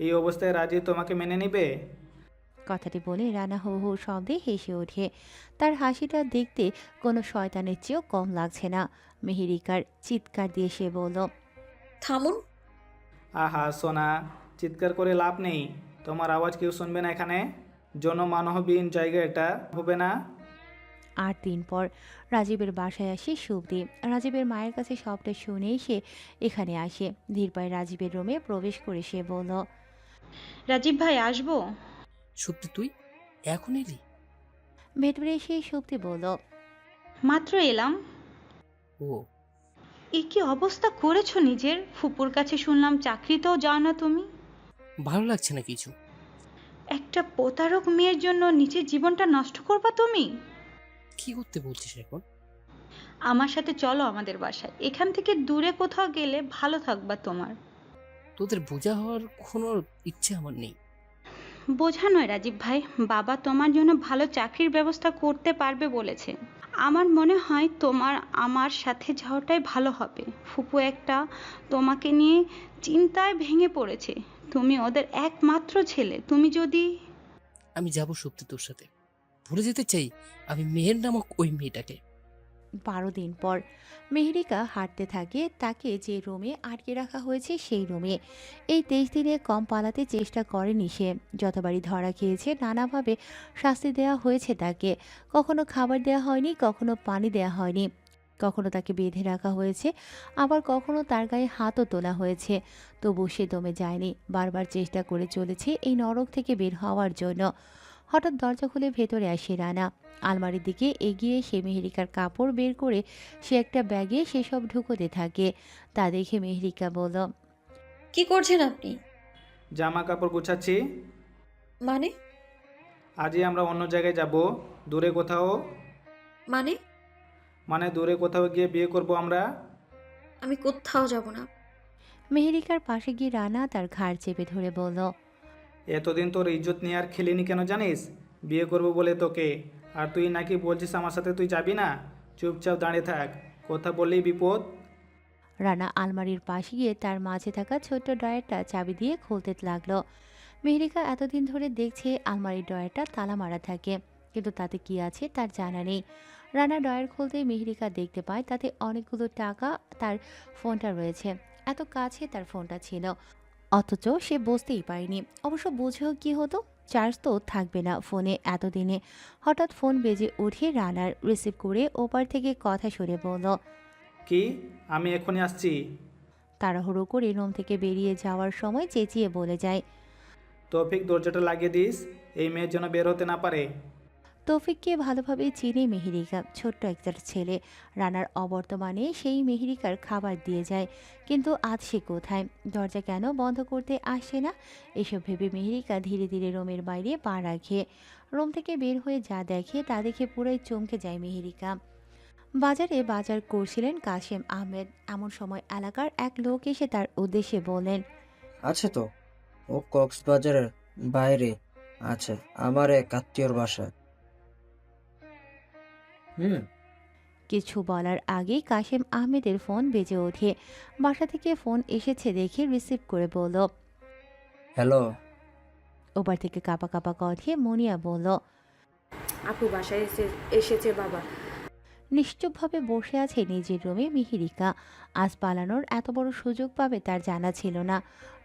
এই অবস্থায় রাজি তোমাকে মেনে নেবে? কথাটি বলে রানা হো হো শব্দে হেসে ওঠে। তার হাসিটা দেখতে কোনো শয়তানের চেয়েও কম লাগছে না। মেহেরিকার চিৎকার দিয়ে সে বলল, থামুন। আহা সোনা, চিৎকার করে লাভ নেই। তোমার আওয়াজ কেউ শুনবে না এখানে। জনমানবহীন জায়গা এটা, হবে না? 8 দিন পর রাজীবের বাসায় আসে শুভদি। রাজীবের মায়ের কাছে সবটা শুনেই সে এখানে আসে। ধীর পায়ে রাজীবের রুমে প্রবেশ করে সে বলল, রাজীব ভাই আসবো? সত্যি তুই এখন এলি? ভেতরে এসে শুভদি বলল, মাত্র এলাম। ও, এ কি অবস্থা করেছো নিজের? ফুপুর কাছে শুনলাম চাকরিতেও যাও না তুমি। ভালো লাগছে না কিছু। একটা প্রতারক মেয়ের জন্য নিজের জীবনটা নষ্ট করবা তুমি? কি করতে বলছিস এখন? আমার সাথে চলো আমাদের বাসায়, এখান থেকে দূরে কোথাও গেলে ভালো থাকবা তোমার। তোদের বোঝা হওয়ার কোনো ইচ্ছে আমার নেই। বোঝা নয় রাজীব ভাই, বাবা তোমার জন্য ভালো চাকরির ব্যবস্থা করতে পারবে বলেছে। আমার মনে হয় তোমার আমার সাথে যাওয়াটাই ভালো হবে। ফুপু একটা তোমাকে নিয়ে চিন্তায় ভেঙে পড়েছে। তুমি ওদের একমাত্র ছেলে, তুমি যদি... আমি যাব সত্যি তোর সাথে। ভুলে যেতে চাই আমি মেহের নামক ওই মেয়েটাকে। 12 দিন পর মেহেরিকা হাঁটতে থাকে। তাকে যে রুমে আটকে রাখা হয়েছে সেই রুমে। এই 23 দিনে কম পালাতে চেষ্টা করেনি সে। যতবারই ধরা খেয়েছে নানাভাবে শাস্তি দেওয়া হয়েছে তাকে। কখনো খাবার দেওয়া হয়নি, কখনো পানি দেওয়া হয়নি, কখনো তাকে বেঁধে রাখা হয়েছে, আবার কখনো তার গায়ে হাতও তোলা হয়েছে। তবু সে দমে যায়নি, বারবার চেষ্টা করে চলেছে এই নরক থেকে বের হওয়ার জন্য। হঠাৎ দরজা খুলে ভেতরে আসে রানা। আলমারির দিকে এগিয়ে সে মেহেরিকার কাপড় বের করে সে একটা ব্যাগে সেসব ঢুকোতে থাকে। তা দেখে মেহেরিকা বলল, কি করছেন আপনি? জামা কাপড় গুছাচ্ছি। মানে? আজই আমরা অন্য জায়গায় যাব, দূরে কোথাও। মানে? মানে দূরে কোথাও গিয়ে বিয়ে করব আমরা। আমি কোথাও যাব না। মেহেরিকার পাশে গিয়ে রানা তার ঘাড় চেপে ধরে বলল, এতদিন তোর ইজ্জত নিয়ে আর খেলিনি কেন জানিস? বিয়ে করব বলে তোকে, আর তুই নাকি বলছিস আমার সাথে তুই যাবি না। চুপচাপ দাঁড়িয়ে থাক, কথা বললেই বিপদ। রানা আলমারির পাশে গিয়ে তার মাঝে থাকা ছোট্ট ড্রয়ারটা চাবি দিয়ে খুলতে লাগলো। মেহেরিকা এতদিন ধরে দেখছে আলমারির ড্রয়ারটা তালা মারা থাকে, কিন্তু তাতে কি আছে তার জানা নেই। রানা ড্রয়ার খুলতে মেহেরিকা দেখতে পায় তাতে অনেকগুলো টাকা, তার ফোনটা রয়েছে। এত কাছে তার ফোনটা ছিল, অথচ সে বুঝতেই পারেনি। অবশ্য বুঝেও কি হতো, চার্জ তো থাকবে না ফোনে এতদিনে। হঠাৎ ফোন বেজে উঠে রানার। রিসিভ করে ওপার থেকে কথা শুনে বলল, কি? আমি এখনই আসছি। তাড়াহুড়ো করে রুম থেকে বেরিয়ে যাওয়ার সময় চেঁচিয়ে বলে যায়, তৌফিক দরজাটা লাগিয়ে দিস, এই মেয়ের যেন বের হতে না পারে। তৌফিককে ভালোভাবে চিনে মেহেরিকা, ছোট্ট একটা ছেলে। রানার অবর্তমানে সেই মেহেরিকার খাবার দিয়ে যায়, কিন্তু আজ সে কোথায়, দরজা কেন বন্ধ করতে আসছে না? এসব ভেবে মেহেরিকা ধীরে ধীরে রুমের বাইরে পা রাখে। রুম থেকে বের হয়ে যা দেখে তা দেখে পুরোই চমকে যায় মেহেরিকা। বাজারে বাজার করছিলেন কাশেম আহমেদ। এমন সময় এলাকার এক লোক এসে তার উদ্দেশ্যে বললেন, আছে তো, ও কক্সবাজারের বাইরে আছে, আমার এক আত্মীয়র বাসায়। কিছু বলার আগেই কাশেম আহমেদের ফোন বেজে ওঠে। বাসা থেকে ফোন এসেছে দেখে রিসিভ করে বলল, হ্যালো। ওপার থেকে কাঁপা কাঁপা কণ্ঠে মনিয়া বলল, আপু বাসায় এসেছে বাবা। নিশ্চুপভাবে বসে আছে নিজের রুমে মেহেরিকা। আজ পালানোর এত বড় সুযোগ পাবে তার জানা ছিল না।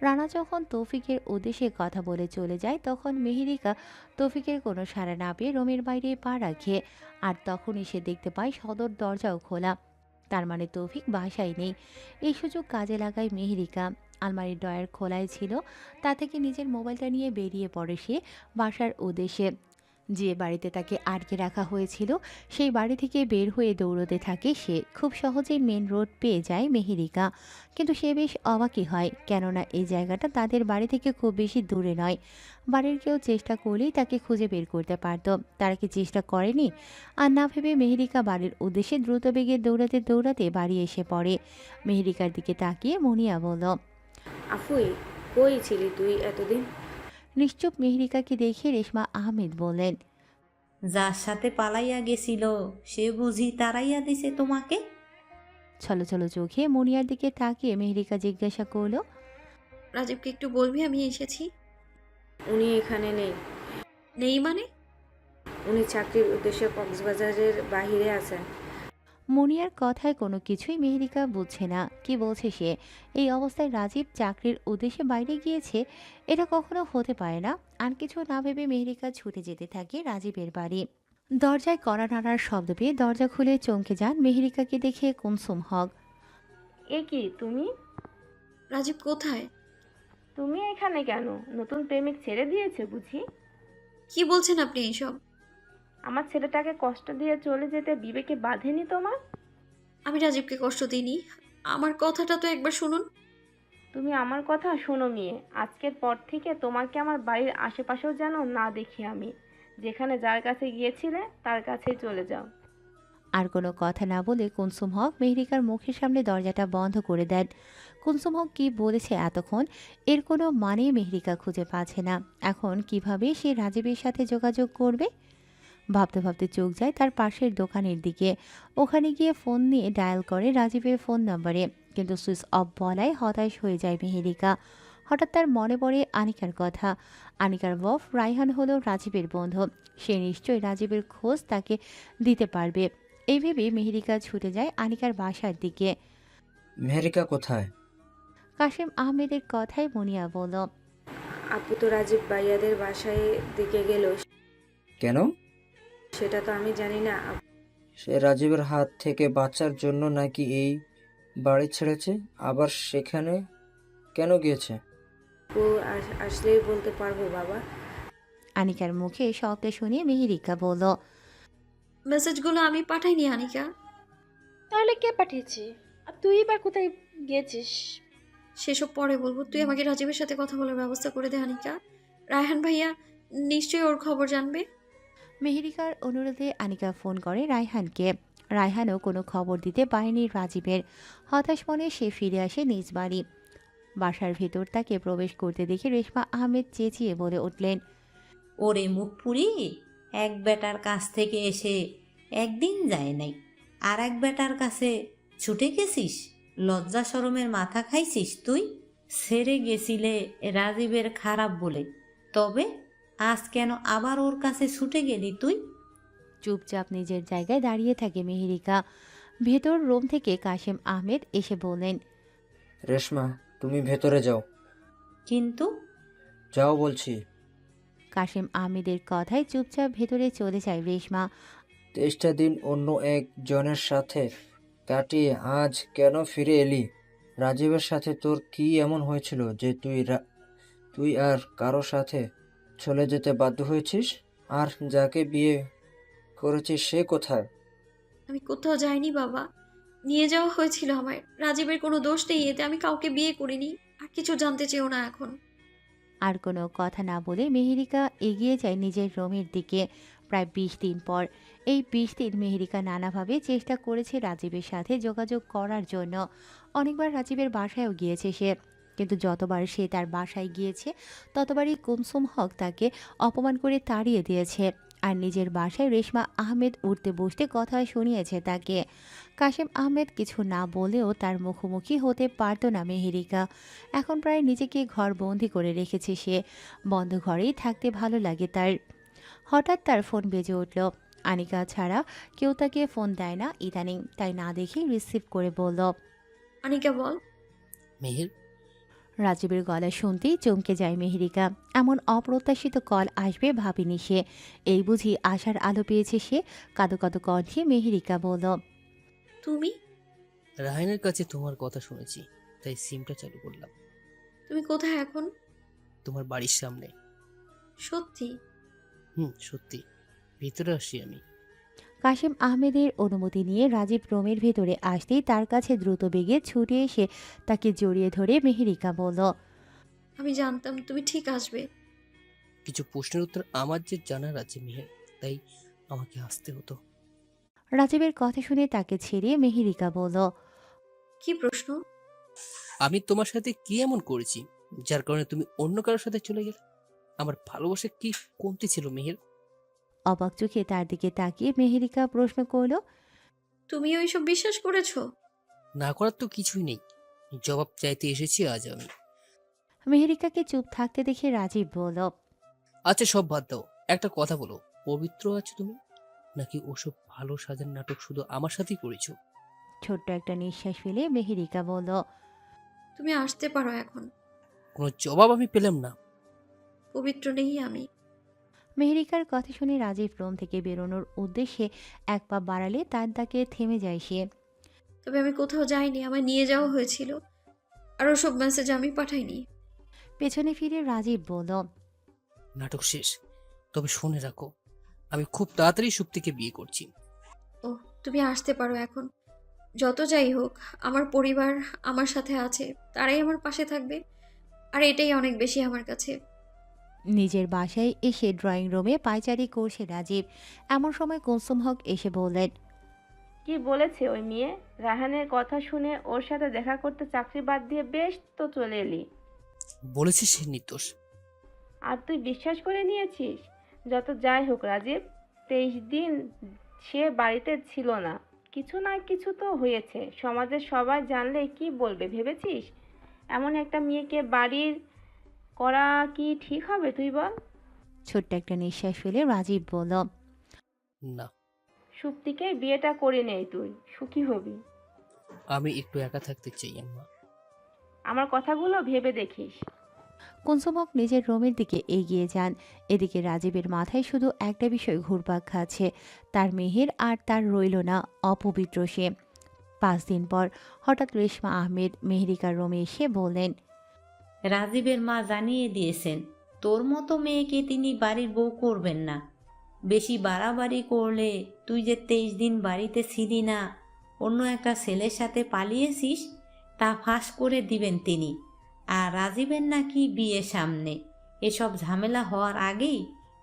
রানা যখন তৌফিকের উদ্দেশ্যে কথা বলে চলে যায়, তখন মেহেরিকা তৌফিকের কোনো সাড়া না পেয়ে রুমের বাইরে পা রাখে। আর তখনই সে দেখতে পায় সদর দরজাও খোলা। তার মানে তৌফিক বাসায় নেই। এই সুযোগ কাজে লাগায় মেহেরিকা। আলমারির ড্রয়ার খোলাই ছিল, তা থেকে নিজের মোবাইলটা নিয়ে বেরিয়ে পড়ে সে বাসার উদ্দেশ্যে। যে বাড়িতে তাকে আটকে রাখা হয়েছিল সেই বাড়ি থেকে বের হয়ে দৌড়তে থাকে সে। খুব সহজেই মেন রোড পেয়ে যায় মেহেরিকা, কিন্তু সে বেশ অবাকই হয়, কেননা এই জায়গাটা তাদের বাড়ি থেকে খুব বেশি দূরে নয়। বাড়ির কেউ চেষ্টা করলেই তাকে খুঁজে বের করতে পারত, তারা কি চেষ্টা করেনি? আর না ভেবে মেহেরিকা বাড়ির উদ্দেশ্যে দ্রুত বেগে দৌড়াতে দৌড়াতে বাড়ি এসে পড়ে। মেহেরিকার দিকে তাকিয়ে মনিয়া বলল, আপু কই ছিলি তুই এতদিন? নিশ্চুপ মেহেরিকাকে দেখে রেশমা আহমেদ বললেন, যার সাথে পালাইয়া গেছিল সে বুঝি তাড়াইয়া দিছে তোমাকে? ছলো ছলো চোখে মুনিয়ার দিকে তাকিয়ে মেহেরিকা জিজ্ঞাসা করলো, রাজীবকে একটু বলবি আমি এসেছি? উনি এখানে নেই। নেই মানে? উনি চাকরির উদ্দেশ্যে কক্সবাজারের বাহিরে আছেন। মুনিয়ার কথায় কোনো কিছুই মেহেরিকা বুঝছে না। কি বলছে সে? এই অবস্থায় রাজীব চাকরির উদ্দেশ্যে বাইরে গিয়েছে, এটা কখনো হতে পারে না। আর কিছু না ভেবে মেহেরিকা ছুটে যেতে থাকে রাজীবের বাড়ি। দরজায় কড়া নাড়ার শব্দ পেয়ে দরজা খুলে চমকে যান মেহেরিকাকে দেখে কুলসুম হক। এ কি তুমি? রাজীব কোথায়? তুমি এখানে কেন? নতুন প্রেমিক ছেড়ে দিয়েছে বুঝি? কি বলছেন আপনি এইসব? আমার ছেলেটাকে কষ্ট দিয়ে চলে যেতে বিবেকে বাঁধেনি তোমার? আমি রাজীবকে কষ্ট দিইনি। আমার কথাটা তো একবার শুনুন। তুমি আমার কথা শোনো মেয়ে, আজকের পর থেকে তোমাকে আমার বাড়ির আশেপাশেও যেন না দেখি আমি। যেখানে যার কাছে গিয়েছিলে তার কাছেই চলে যাও। আর কোনো কথা না বলে কুলসুম হক মেহেরিকার মুখের সামনে দরজাটা বন্ধ করে দেন। কুলসুম হক কি বলেছে এতক্ষণ, এর কোনো মানে মেহেরিকা খুঁজে পাচ্ছে না। এখন কিভাবে সে রাজীবের সাথে যোগাযোগ করবে? ভাবতে ভাবতে চোখ যায় তার পাশের দোকানের দিকে। ওখানে গিয়ে ফোন নিয়ে ডায়াল করে রাজীবের ফোন নম্বরে, কিন্তু সুইচ অফ বলায় হতাশ হয়ে যায় মেহেরিকা। হঠাৎ তার মনে পড়ে আনিকার কথা। আনিকার বফ রায়হান হলো রাজীবের বন্ধু, সে নিশ্চয়ই রাজীবের খোঁজ তাকে দিতে পারবে। এই ভেবে মেহেরিকা ছুটে যায় আনিকার বাসার দিকে। মেহেরিকা কোথায়? কাশেম আহমেদের কথাই মুনিয়া বলল, আপু তো রাজীব ভাইয়াদের বাসায় দিকে গেল। কেন? সেটা তো আমি জানি না। সে রাজীবের হাত থেকে বাঁচার জন্য নাকি এই বাড়ি ছেড়েছে? আবার সেখানে কেন গিয়েছে? আপু আসলেই বলতে পারবো বাবা। আনিকার মুখে শব্দ শুনিয়ে মেহেরিকা বলল, মেসেজগুলো আমি পাঠাইনি আনিকা। তাহলে কে পাঠিয়েছে? আর তুই বা কোথায় গিয়েছিস? সেসব পরে বলবো। তুই আমাকে রাজীবের সাথে কথা বলার ব্যবস্থা করে দে আনিকা। রায়হান ভাইয়া নিশ্চয়ই ওর খবর জানবে। মেহেরিকার অনুরোধে আনিকা ফোন করে রায়হানকে। রায়হানও কোনো খবর দিতে পারেনি রাজীবের। হতাশ মনে সে ফিরে আসে নিজ বাড়ি। বাসার ভেতর তাকে প্রবেশ করতে দেখে রেশমা আহমেদ চেঁচিয়ে বলে উঠলেন, ওরে মুখ পুরি, এক বেটার কাছ থেকে এসে একদিন যায় নাই, আর এক বেটার কাছে ছুটে গেছিস? লজ্জা শরমের মাথা খাইছিস তুই? ছেড়ে গেছিলে রাজীবের খারাপ বলে, তবে আজ কেন আবার ওর কাছে ছুটে গেলি তুই? চুপচাপ নিজের জায়গায় দাঁড়িয়ে থাকে মেহেরিকা। ভেতর রুম থেকে কাশেম আহমেদ এসে বললেন, রেশমা, তুমি ভেতরে যাও। কিন্তু যাও বলছি। কাশেম আহমেদের কথায় চুপচাপ ভেতরে চলে যায় রেশমা। 23টা দিন অন্য একজনের সাথে কাটিয়ে আজ কেন ফিরে এলি? রাজীবের সাথে তোর কি এমন হয়েছিল যে তুই আর কারো সাথে চলে যেতে বাধ্য হয়েছিস? আর যাকে বিয়ে করেছিস সে কোথায়? আমি কোথাও যাইনি বাবা। নিয়ে যাওয়া হয়েছিল আমায়। রাজীবের কোনো দোষ নেই এতে। আমি কাউকে বিয়ে করিনি। আর কিছু জানতে চেও না এখন। আর কোনো কথা না বলে মেহেরিকা এগিয়ে যায় নিজের রুমের দিকে। প্রায় 20 দিন পর। এই 20 দিন মেহেরিকা নানাভাবে চেষ্টা করেছে রাজীবের সাথে যোগাযোগ করার জন্য। অনেকবার রাজীবের বাসায়ও গিয়েছে সে, কিন্তু যতবার সে তার বাসায় গিয়েছে ততবারই কুলসুম হক তাকে অপমান করে তাড়িয়ে দিয়েছে। আর নিজের বাসায় রেশমা আহমেদ উঠতে বসতে কথা শুনিয়েছে তাকে। কাশেম আহমেদ কিছু না বলেও তার মুখোমুখি হতে পারত না মেহেরিকা। এখন প্রায় নিজেকে ঘরবন্দি করে রেখেছে সে। বন্ধ ঘরেই থাকতে ভালো লাগে তার। হঠাৎ তার ফোন বেজে উঠল। আনিকা ছাড়া কেউ তাকে ফোন দেয় না ইদানিং, তাই না দেখেই রিসিভ করে বলল, আনিকা বল। মেহের, রাজীবের গলা শুনতেই চমকে যায় মেহেরিকা। এমন অপ্রত্যাশিত কল আসবে ভাবেনি সে। এই বুঝি আশার আলো পেয়েছে সে। কাঁদো কাঁদো কণ্ঠে মেহেরিকা বলল, তুমি? রায়হানের কাছে তোমার কথা শুনেছি, তাই সিমটা চালু করলাম। তুমি কোথায় এখন? তোমার বাড়ির সামনে। সত্যি? সত্যি। ভিতরে আসি আমি। কাশেম আহমেদের অনুমতি নিয়ে রাজীব রুমের ভেতরে আসতেই তার কাছে দ্রুত বেগে ছুটে এসে তাকে জড়িয়ে ধরে মেহেরিকা বলল, আমি জানতাম তুমি ঠিক আসবে। কিছু প্রশ্নের উত্তর আমার যে জানার আছে মেহের, তাই আমাকে আসতে হতো। রাজীবের কথা শুনে তাকে ছেড়ে মেহেরিকা বলল, কি প্রশ্ন? আমি তোমার সাথে কি এমন করেছি যার কারণে তুমি অন্য কারোর সাথে চলে গেলে? আমার ভালোবাসা কি কমতি ছিল মেহের? অবাক চোখে তার দিকে তাকিয়ে মেহেরিকা প্রশ্ন করল। তুমি ওইসব বিশ্বাস করেছো? না করার তো কিছুই নেই, জবাব চাইতে এসেছি আজ আমি। মেহেরিকাকে চুপ থাকতে দেখে রাজীব বলল। আচ্ছা সব বাদ দাও, একটা কথা বলো, পবিত্র আছো তুমি, নাকি ওসব ভালো সাজার নাটক শুধু আমার সাথেই করেছো? ছোট্ট একটা নিঃশ্বাস ফেলে মেহেরিকা বলল। তুমি আসতে পারো এখন। কোনো জবাব আমি পেলাম না। পবিত্র নেই আমি। মেহেরিকার কথা শুনে রাজীব রুম থেকে বেরোনোর উদ্দেশ্যে এক পা বাড়ালে তার তাকে থেমে যায় সে। তবে আমি কোথাও যাইনি, আমায় নিয়ে যাওয়া হয়েছিল। আর ওসব মেসেজ আমি পাঠাইনি। পেছনে ফিরে রাজীব বলল। নাটক শেষ, তবে শুনে রাখো, আমি খুব তাড়াতাড়ি সুপ্তিকে বিয়ে করছি। ও, তুমি আসতে পারো এখন। যত যাই হোক, আমার পরিবার আমার সাথে আছে, তারাই আমার পাশে থাকবে। আর এটাই অনেক বেশি আমার কাছে। নিজের বাসায় এসে ড্রয়িং রুমে পায়চারি করছে রাজীব। এমন সময় কুলসুম হক এসে বললেন। কি বলেছে ওই মেয়ে? রাহানের কথা শুনে ওর সাথে দেখা করতে চাকরি বাদ দিয়ে বেশ তো চলে এলি। বলেছে সে নির্দোষ। আর তুই বিশ্বাস করে নিয়েছিস? যত যাই হোক রাজীব, 23 দিন সে বাড়িতে ছিল না, কিছু না কিছু তো হয়েছে। সমাজের সবাই জানলে কি বলবে ভেবেছিস? এমন একটা মেয়েকে বাড়ির করা কি ঠিক হবে তুই বল? ছোট্ট একটা নিঃশ্বাস ফেলে রাজীব বলল। না, সুপ্তিকে বিয়েটা করে নেই, তুই সুখী হবি। আমি একটু একা থাকতে চাই আম্মা। আমার কথাগুলো ভেবে দেখিস। কুলসুম হক নিজের রুমের দিকে এগিয়ে যান। এদিকে রাজীবের মাথায় শুধু একটা বিষয় ঘুরপাক খাচ্ছে, তার মেহের আর তার রইল না অপবিত্র সে। 5 দিন পর হঠাৎ রেশমা আহমেদ মেহেরিকার রুমে এসে বললেন। রাজীবের মা জানিয়ে দিয়েছেন তোর মতো মেয়েকে তিনি বাড়ির বউ করবেন না। বেশি বাড়াবাড়ি করলে, তুই যে 23 দিন বাড়িতে ছিলি না, অন্য একটা ছেলের সাথে পালিয়েছিস, তা ফাঁস করে দিবেন তিনি। আর রাজীবের নাকি বিয়ে সামনে, এসব ঝামেলা হওয়ার আগেই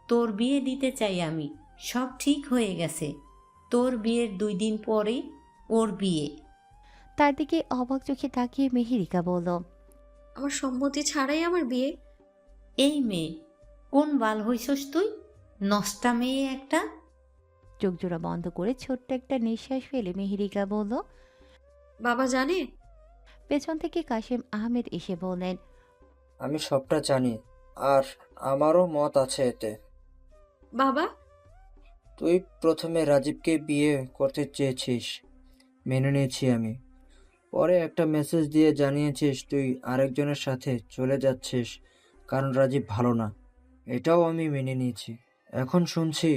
তোর বিয়ে দিতে চাই আমি। সব ঠিক হয়ে গেছে, তোর বিয়ের 2 দিন পরেই ওর বিয়ে। তার দিকে অবাক চোখে তাকিয়ে মেহেরিকা বলল। আমার সম্মতি ছাড়াই আমার বিয়ে? এই মেয়ে, কোন বাল হইছস তুই? নষ্টা মেয়ে একটা। চোখ জোড়া বন্ধ করে ছোট্ট একটা নিঃশ্বাস ফেলে মেহেরিকা বলল। বাবা জানে? পেছন থেকে কাশেম আহমেদ এসে বললেন। আমি সবটা জানি, আর আমারও মত আছে এতে। বাবা? তুই প্রথমে রাজীবকে বিয়ে করতে চেয়েছিস, মেনে নিয়েছি আমি। পরে একটা মেসেজ দিয়ে জানিয়েছিস তুই আরেকজনের সাথে চলে যাচ্ছিস কারণ রাজীব ভালো না, এটাও আমি মেনে নিয়েছি। এখন শুনছি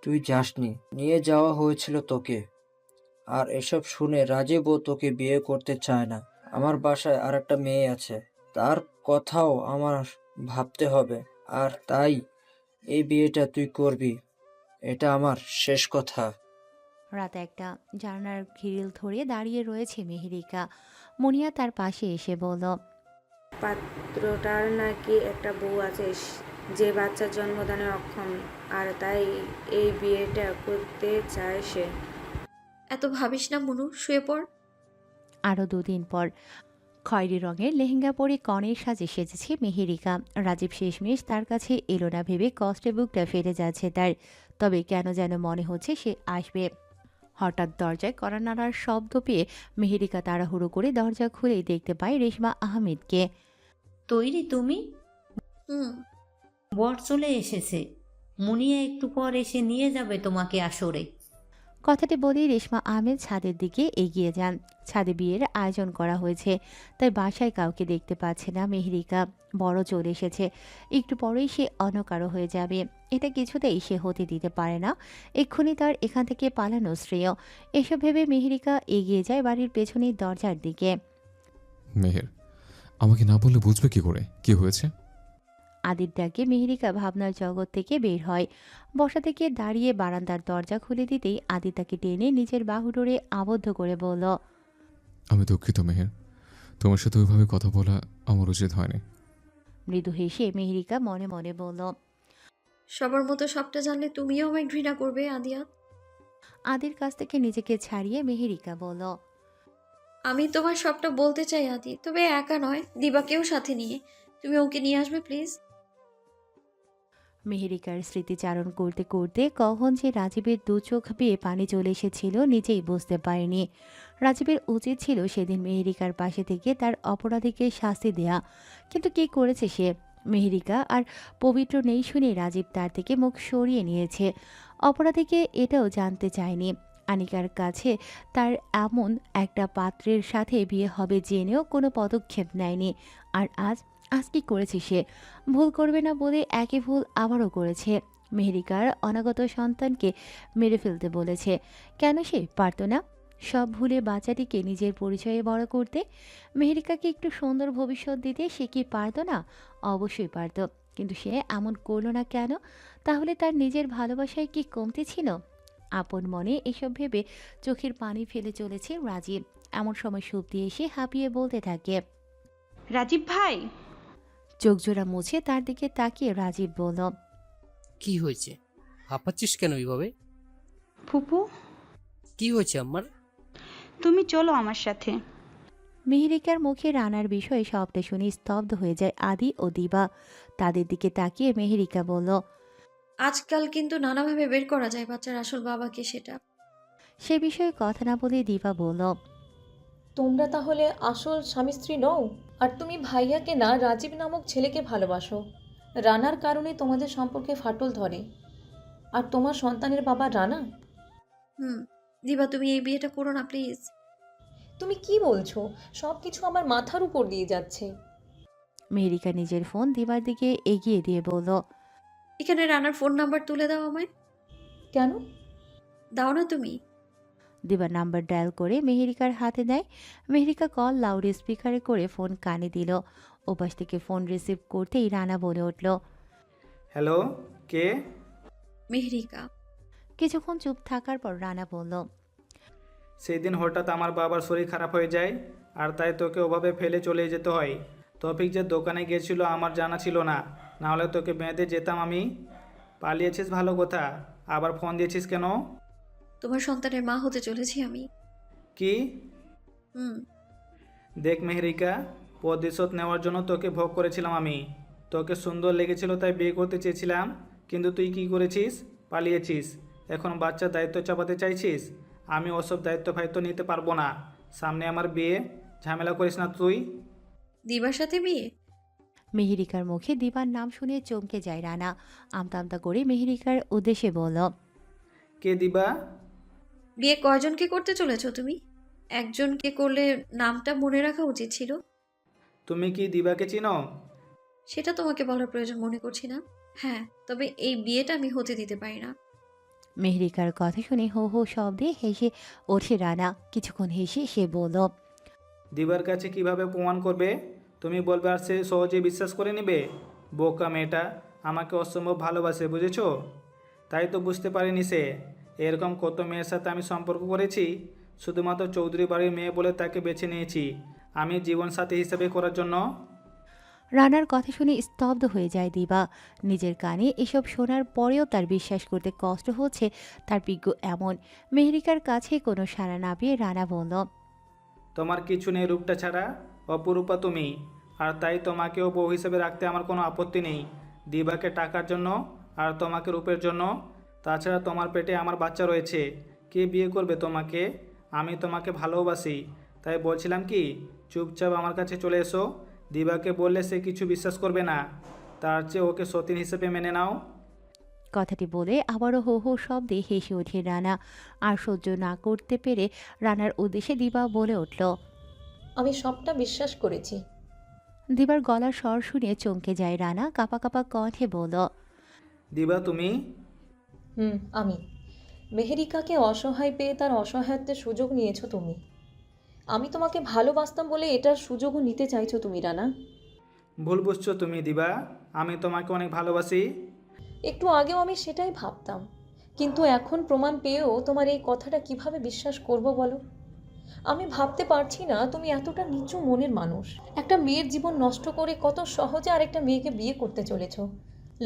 তুই যাসনি, নিয়ে যাওয়া হয়েছিল তোকে। আর এসব শুনে রাজীবও তোকে বিয়ে করতে চায় না। আমার বাসায় আর একটা মেয়ে আছে, তার কথাও আমার ভাবতে হবে। আর তাই এই বিয়েটা তুই করবি, এটা আমার শেষ কথা। রাত একটা, জানালার গ্রিল ধরে দাঁড়িয়ে রয়েছে মেহেরিকা। মুনিয়া তার পাশে এসে বলল। পাত্রটার নাকি একটা বউ আছে যে বাচ্চার জন্মদানে অক্ষম, আর তাই এই বিয়েটা করতে চায় সে। এত ভাবিস না মনু, শুয়ে পড়। আরও 2 দিন পর খয়েরি রঙের লেহেঙ্গা পরে কনের সাজে সেজেছে মেহেরিকা। রাজীব শেষমেশ তার কাছে এলো না ভেবে কষ্টে বুকটা ফেটে যাচ্ছে তার। তবে কেন যেন মনে হচ্ছে সে আসবে। হঠাৎ দরজায় কড়া নাড়ার শব্দ পেয়ে মেহেরিকা তাড়াহুড়ো করে দরজা খুলেই দেখতে পায় রেশমা আহমেদকে। তৈরি তুমি? হুম। বর চলে এসেছে, মুনিয়া একটু পর এসে নিয়ে যাবে তোমাকে আসরে। কথাটি বলেই রেশমা আহমেদ ছাদের দিকে এগিয়ে যান। ছাদে বিয়ের আয়োজন করা হয়েছে, তাই বাসায় কাউকে দেখতে পাচ্ছে না মেহেরিকা। বড় চলে এসেছে, একটু পরেই সে অন্য কারো হয়ে যাবে, এটা কিছুতেই সে হতে দিতে পারে না। এক্ষুনি তার এখান থেকে পালানো শ্রেয়। এসব ভেবে মেহেরিকা এগিয়ে যায় বাড়ির পেছনের দরজার দিকে। মেহের, আমাকে না বললে বুঝবে কি করে কি হয়েছে? আদির ডাকে মেহেরিকা ভাবনার জগৎ থেকে বের হয়। বসা থেকে দাঁড়িয়ে বারান্দার দরজা খুলে দিতেই আদি তাকে টেনে নিজের বাহু ডোরে আবদ্ধ করে বলল। আমি দুঃখিত মেহের, তোমার সাথে ওইভাবে কথা বলা আমার উচিত হয়নি। মৃদু হেসে মেহেরিকা মনে মনে বলল। সবার মতো সবটা জানলে তুমিও আমায় ঘৃণা করবে আদিয়াত। আদির কাছ থেকে নিজেকে ছাড়িয়ে মেহেরিকা বলল। আমি তোমার সবটা বলতে চাই আদি, তবে একা নয়, দিবাকেও সাথে নিয়ে। তুমি ওকে নিয়ে আসবে প্লিজ। মেহেরিকার স্মৃতিচারণ করতে করতে কখন যে রাজীবের দু চোখ বেয়ে পানি চলে এসেছিল নিজেই বুঝতে পারেনি। রাজীবের উচিত ছিল সেদিন মেহেরিকার পাশে থেকে তার অপরাধীকে শাস্তি দেয়া, কিন্তু কি করেছে সে? মেহেরিকা আর পবিত্র নেই শুনে রাজীব তার থেকে মুখ সরিয়ে নিয়েছে। অপরাধীকে এটাও জানতে চায়নি। আনিকার কাছে তার এমন একটা পাত্রের সাথে বিয়ে হবে জেনেও কোনো পদক্ষেপ নেয়নি। আর আজ আজ কি করেছে সে? ভুল করবে না বলে একই ভুল আবারও করেছে। মেহেরিকার অনাগত সন্তানকে মেরে ফেলতে বলেছে। কেন সে পারত না সব ভুলে বাচ্চাটিকে নিজের পরিচয়ে বড় করতে? মেহেরিকাকে একটু সুন্দর ভবিষ্যৎ দিতে সে কি পারত না? অবশ্যই পারত, কিন্তু সে এমন করল না কেন? তাহলে তার নিজের ভালোবাসায় কি কমতি ছিল? আপন মনে এসব ভেবে চোখের পানি ফেলে চলেছে রাজীব। এমন সময় সুপ্তি এসে হাঁপিয়ে বলতে থাকে। রাজীব ভাই, চোখজোড়া মুছে তার দিকে তাকিয়ে রাজীব বলল, কি হয়েছে? হাঁপাচ্ছিস কেন এইভাবে? ফুপু কি হয়েছে আমার? তুমি চলো আমার সাথে। মেহেরিকার মুখে রানার বিষয়ে সবটা শুনে স্তব্ধ হয়ে যায় আদি ও দিবা। তাদের দিকে তাকিয়ে মেহেরিকা বলল, আজকাল কিন্তু নানাভাবে বের করা যায় বাচ্চার আসল বাবাকে, সেটা। সে বিষয়ে কথা না বলে দিবা বলল, তোমরা তাহলে আসল স্বামী স্ত্রী নও? আর তুমি ভাইয়াকে না রাজীব নামক ছেলেকে ভালোবাসো। রানার কারণে তোমাদের সম্পর্কে ফাটল ধরে। আর তোমার সন্তানের বাবা রানা। দিবা, তুমি এই বিয়েটা করো না প্লিজ। তুমি কি বলছো? সব কিছু আমার মাথার উপর দিয়ে যাচ্ছে। মেহেরিকা নিজের ফোন দিবার দিকে এগিয়ে দিয়ে বলল, এখানে রানার ফোন নাম্বার তুলে দাও আমায়। কেন? দাও না তুমি। দিবা নাম্বার ডায়াল করে মেহেরিকার হাতে দেয়। মেহেরিকা কল লাউড স্পিকারে করে ফোন কানে দিল। ওপাশ থেকে ফোন রিসিভ করতেই রানা বলে উঠল, হ্যালো, কে? মেহেরিকা। কিছুক্ষণ চুপ থাকার পর রানা বলল, সেই দিন হঠাৎ আমার বাবার শরীর খারাপ হয়ে যায়, আর তাই তোকে ওভাবে ফেলে চলে যেতে হয়। তৌফিক যে দোকানে গিয়েছিল আমার জানা ছিল না, নাহলে তোকে বেঁধে যেতাম আমি। পালিয়েছিস ভালো কথা, আবার ফোন দিয়েছিস কেন? তোমার সন্তানের মা হতে চলেছি আমি। কি? হুম। দেখ মেহেরিকা, প্রতিশোধ নেওয়ার জন্য তোকে ভোগ করেছিলাম আমি। তোকে সুন্দর লেগেছিল তাই বিয়ে করতে চেয়েছিলাম, কিন্তু তুই কি করেছিস? পালিয়েছিস। এখন বাচ্চার দায়িত্ব চাপাতে চাইছিস। আমি ওসব দায়িত্ব ফায়িত্ব নিতে পারবো না। সামনে আমার বিয়ে, ঝামেলা করিস না তুই। দিবার সাথে বিয়ে? মেহেরিকার মুখে দিবার নাম শুনে চমকে যায় রানা। আমতা আমতা করে মেহেরিকার উদ্দেশ্যে বলল, কে দিবা? বিয়ে কয়জনকে করতে চলেছো তুমি? একজনকে করলে নামটা মনে রাখা উচিত ছিল। তুমি কি দিবাকে চিনো? সেটা তোমাকে বলার প্রয়োজন মনে করছি না। হ্যাঁ, তবে এই বিয়েটা আমি হতে দিতে পারি না। মেহেরিকার কথা শুনে হো হো শব্দে হেসে ওঠে রানা। কিছুক্ষণ হেসে সে বলল, দিবার কাছে কিভাবে প্রমাণ করবে? তুমি বলবে আর সে সহজে বিশ্বাস করে নেবে? বোকা মেয়েটা আমাকে অসম্ভব ভালোবাসে, বুঝেছো? তাই তো বুঝতে পারিনি সে। এরকম কত মেয়ের সাথে আমি সম্পর্ক করেছি, শুধুমাত্র চৌধুরী বাড়ির মেয়ে বলে তাকে বেছে নিয়েছি আমি জীবনসাথী হিসেবে করার জন্য। রানার কথা শুনে স্তব্ধ হয়ে যায় দিবা। নিজের কানে এসব শোনার পরেও তার বিশ্বাস করতে কষ্ট হচ্ছে তার বিজ্ঞ এমন। মেহেরিকার কাছে কোনো সাড়া না পেয়ে রানা বলল, তোমার কিছু নেই রূপটা ছাড়া, অপরূপা তুমি। আর তাই তোমাকেও বউ হিসেবে রাখতে আমার কোনো আপত্তি নেই। দিবাকে টাকার জন্য আর তোমাকে রূপের জন্য। তাছাড়া তোমার পেটে আমার বাচ্চা রয়েছে, কে বিয়ে করবে তোমাকে? আমি তোমাকে ভালোবাসি, তাই বলছিলাম কি চুপচাপ আমার কাছে চলে এসো। দিবাকে বললে সে কিছু বিশ্বাস করবে না, তার চেয়ে ওকে সতীন হিসেবে মেনে নাও। কথাটি বলে আবারও হো হো শব্দে হেসে ওঠে রানা। আর সহ্য না করতে পেরে রানার উদ্দেশ্যে দিবা বলে উঠল, আমি সবটা বিশ্বাস করেছি। দিবার গলার স্বর শুনে চমকে যায় রানা। কাপা কাপা কণ্ঠে বলল, দিবা তুমি? আমি। মেহেরিকাকে অসহায় পেয়ে তার অসহায়ত্বের সুযোগ নিয়েছো তুমি। আমি তোমাকে ভালোবাসতাম বলে এটার সুযোগও নিতে চাইছো তুমি রানা। ভুল বুঝছো তুমি দিবা, আমি তোমাকে অনেক ভালোবাসি। একটু আগেও আমি সেটাই ভাবতাম, কিন্তু এখন প্রমাণ পেয়েও তোমার এই কথাটা কিভাবে বিশ্বাস করব বলো? আমি ভাবতে পারছি না তুমি এতটা নিচু মনের মানুষ। একটা মেয়ের জীবন নষ্ট করে কত সহজে আরেকটা মেয়েকে বিয়ে করতে চলেছো।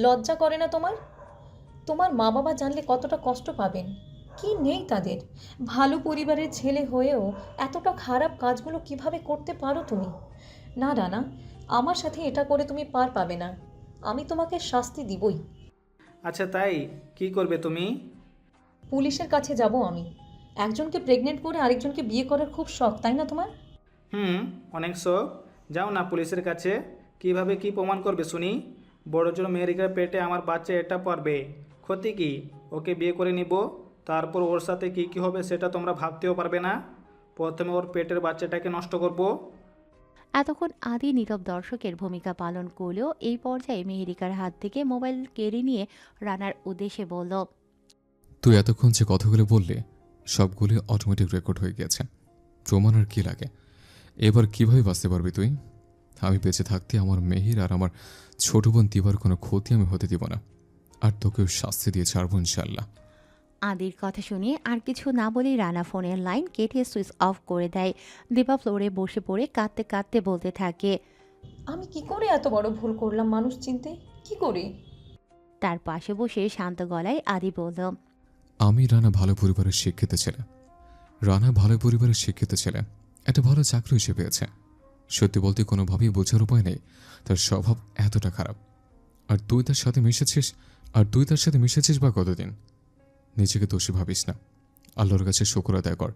লজ্জা করে না তোমার? তোমার মা বাবা জানলে কতটা কষ্ট পাবেন। কি নেই তাদের? ভালো পরিবারের ছেলে হয়েও এতটা খারাপ কাজগুলো কিভাবে করতে পারো তুমি? না রানা, আমার সাথে এটা করে তুমি পার পাবে না। আমি তোমাকে শাস্তি দিবই। আচ্ছা তাই, কি করবে তুমি? পুলিশের কাছে যাব আমি। একজনকে প্রেগনেন্ট করে আরেকজনকে বিয়ে করার খুব শখ, তাই না তোমার? অনেক শখ। যাও না পুলিশের কাছে। কিভাবে কি প্রমাণ করবে শুনি? বড়জোর মেয়েরিকার পেটে আমার বাচ্চা এটা পড়বে, ক্ষতি কি? ওকে বিয়ে করে নিব, তারপর ওর সাথে কি কি হবে সেটা তোমরা ভাবতেও পারবে না। প্রথমে ওর পেটের বাচ্চাটাকে নষ্ট করব। এতক্ষণ আদি নীরব দর্শকের ভূমিকা পালন করলেও এই পর্যায়ে মেহেরিকার হাত থেকে মোবাইল কেড়ে নিয়ে রানার উদ্দেশ্যে বলল, তুই এতক্ষণ যে কথাগুলো বললি সবগুলি অটোমেটিক রেকর্ড হয়ে গেছে। প্রমাণ আর কি লাগে? এবার কিভাবে বাঁচতে পারবি তুই? আমি বেঁচে থাকতে আমার মেহির আর আমার ছোট বোন দিবার কোনো ক্ষতি আমি হতে দিব না, আর তোকেও শাস্তি দিয়ে ছাড়বো ইনশাল্লাহ। আদির কথা শুনে আর কিছু না বলেই রানা ফোনের লাইন কেটে সুইচ অফ করে দেয়। দিবা ফ্লোরে বসে পড়ে কাঁদতে কাঁদতে বলতে থাকে, আমি কি করে এত বড় ভুল করলাম মানুষ চিনতে? কি করে? তার পাশে বসে শান্ত গলায় আদি বলল, আমি রানা ভালো পরিবারের শিক্ষিত ছেলে। রানা ভালো পরিবারের শিক্ষিত ছেলে, একটা ভালো চাকরি এসে পেয়েছে। সত্যি বলতে কোনোভাবেই বোঝার উপায় নেই তার স্বভাব এতটা খারাপ। আর তুই তার সাথে মিশেছিস বা কতদিন? নিজেকে দোষী ভাবিস না, আল্লাহর কাছে শুকর আদায় কর।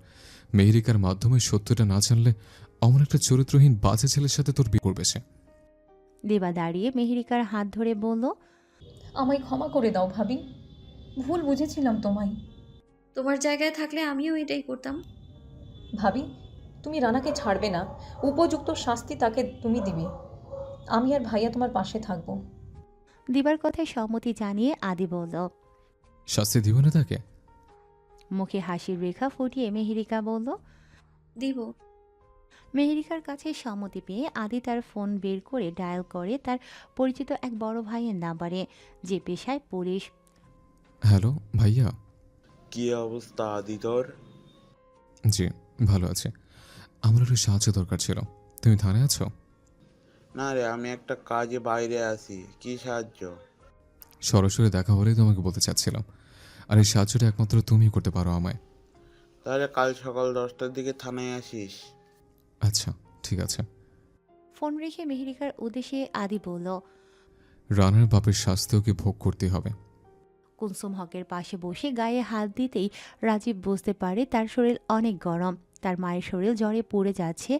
মেহেরিকার মাধ্যমে সত্যটা না জানলে অমন একটা চরিত্রহীন বাজে ছেলের সাথে তোর বিয়ে করবে সে। দিবা দাঁড়িয়ে মেহেরিকার হাত ধরে বলল, আমায় ক্ষমা করে দাও ভাবি, ভুল বুঝেছিলাম তোমায়। তোমার জায়গায় থাকলে আমিও এটাই করতাম। ভাবি, তুমি রানাকে ছাড়বে না, উপযুক্ত শাস্তি তাকে তুমি দিবে। আমি আর ভাইয়া তোমার পাশে থাকবো। দিবার কথায় সম্মতি জানিয়ে আদি বলল। শাস্তি দিব না তাকে? মুখে হাসির রেখা ফুটিয়ে মেহেরিকা বলল, দিব। মেহেরিকার কাছে সম্মতি পেয়ে আদি তার ফোন বের করে ডায়াল করে তার পরিচিত এক বড় ভাইয়ের নাম্বারে, যে পেশায় পুলিশ। হ্যালো ভাইয়া। কি অবস্থা আদি তোর? জি ভালো আছে। আমার একটু সাহায্য দরকার ছিল। তুমি থানায় আছো? না রে, আমি একটা কাজে বাইরে আছি। কি সাহায্য? সরাসরি দেখা হলেই তোমাকে বলতে চাচ্ছিলাম, আর এই সাহায্যটা একমাত্র তুমিই করতে পারো আমায়। তাহলে কাল সকাল 10টার দিকে থানায় আসিস। আচ্ছা ঠিক আছে। ফোন রেখে মেহেরিকার উদ্দেশ্যে আদি বলল, রানার বাপের শাস্তি ওকে ভোগ করতে হবে। কুলসুম হকের পাশে বসে গায়ে হাত দিতেই রাজীব বুঝতে পারে তার শরীর অনেক গরম। তার মায়ের শরীর জ্বরে পড়ে যাচ্ছে,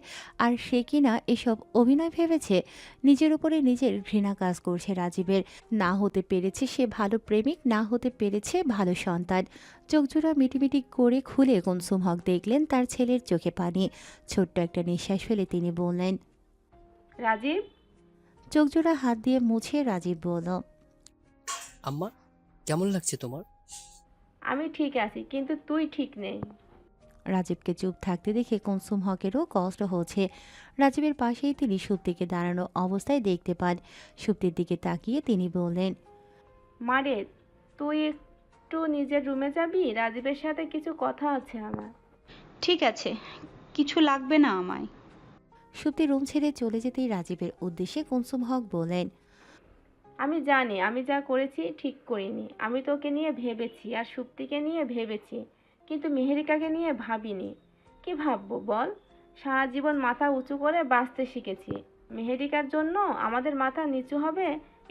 আর সে কিনা এসব অভিনয় ভেবেছে। নিজের উপরে নিজের ঘৃণা কাজ করছে রাজীবের। না হতে পেরেছে সে ভালো প্রেমিক, না হতে পেরেছে ভালো সন্তান। চোখজোড়া মিটিমিটি করে খুলে কুলসুম হক দেখলেন তার ছেলের চোখে পানি। ছোট্ট একটা নিঃশ্বাস ফেলে তিনি বললেন, রাজীব। চোখজোড়া হাত দিয়ে মুছে রাজীব বলল, আম্মা, কেমন লাগছে তোমার? আমি ঠিক আছি, কিন্তু তুই ঠিক নেই। রাজীবকে চুপ থাকতে দেখে কুলসুম হকেরও কষ্ট হচ্ছে। রাজীবের পাশেই তিনি সুপ্তিকে দাঁড়ানো অবস্থায় দেখতে পান। সুপ্তির দিকে তাকিয়ে তিনি বললেন, মারে, তুই একটু নিজের রুমে যাবি? রাজীবের সাথে কিছু কথা আছে আমার। ঠিক আছে, কিছু লাগবে না আমায়। সুপ্তি রুম ছেড়ে চলে যেতেই রাজীবের উদ্দেশ্যে কুলসুম হক বললেন, আমি জানি আমি যা করেছি ঠিক করিনি। আমি তোকে নিয়ে ভেবেছি আর সুপ্তিকে নিয়ে ভেবেছি, কিন্তু মেহেরিকাকে নিয়ে ভাবিনি। কি ভাববো বল? সারা জীবন মাথা উঁচু করে বাঁচতে শিখেছি। মেহেরিকার জন্য আমাদের মাথা নিচু হবে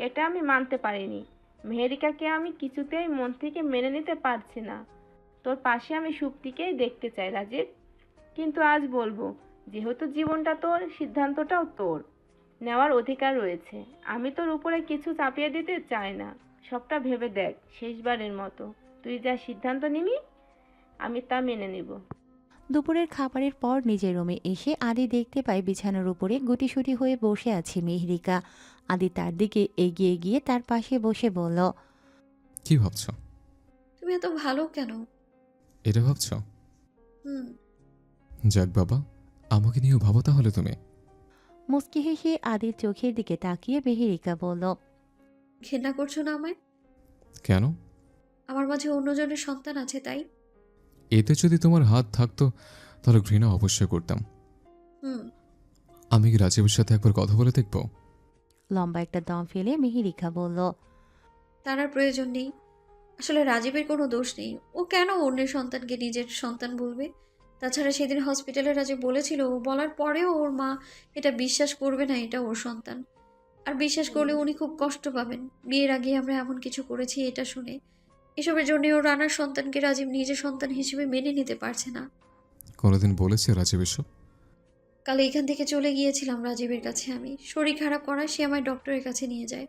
এটা আমি মানতে পারিনি। মেহেরিকাকে আমি কিছুতেই মন থেকে মেনে নিতে পারছি না। তোর পাশে আমি সুপ্তিকেই দেখতে চাই রাজীব, কিন্তু আজ বলবো, যেহেতু জীবনটা তোর, সিদ্ধান্তটাও তোর নেওয়ার অধিকার রয়েছে। আমি তোর উপরে কিছু চাপিয়ে দিতে চাই না। সবটা ভেবে দেখ, শেষবারের মতো তুই যা সিদ্ধান্ত নিবি আমি তা মেনে নিব। দুপুরের খাবারের পর নিজের রুমে এসে আদি দেখতে পায় বিছানার উপরে গুটিসুটি হয়ে বসে আছে মেহেরিকা। আদি তার দিকে এগিয়ে গিয়ে তার পাশে বসে বলল, কি ভাবছো? তুমি এত ভালো কেন? এটা ভাবছো? হুম। যাক বাবা, আমাকে নিয়েও ভাবো তাহলে তুমি। মুচকি হেসে আদির চোখের দিকে তাকিয়ে মেহেরিকা বলল, ঘৃণা করছো না আমায়? কেন? আমার মাঝে অন্যজনের সন্তান আছে তাই। এতে যদি তোমার হাত থাকতো তাহলে ঘৃণা অবশ্যই করতাম। হুম। আমি কি রাজীবের সাথে একবার কথা বলে দেখবো? লম্বা একটা দম ফেলে মেহেরিকা বলল, তার আর প্রয়োজন নেই। আসলে রাজীবের কোনো দোষ নেই। ও কেন অন্যের সন্তানকে নিজের সন্তান বলবে? তাছাড়া সেদিন হসপিটালে রাজীব বলেছিল, ও বলার পরেও ওর মা এটা বিশ্বাস করবে না এটা ওর সন্তান। আর বিশ্বাস করলে উনি খুব কষ্ট পাবেন। বিয়ের আগে আমরা এমন কিছু করেছি এটা শুনে। এসবের জন্য ও রানার সন্তানকে রাজীব নিজের সন্তান হিসেবে মেনে নিতে পারছে না। কোনোদিন বলেছে রাজীব এসব? কাল এখান থেকে চলে গিয়েছিলাম রাজীবের কাছে আমি। শরীর খারাপ করায় সে আমায় ডক্টরের কাছে নিয়ে যায়।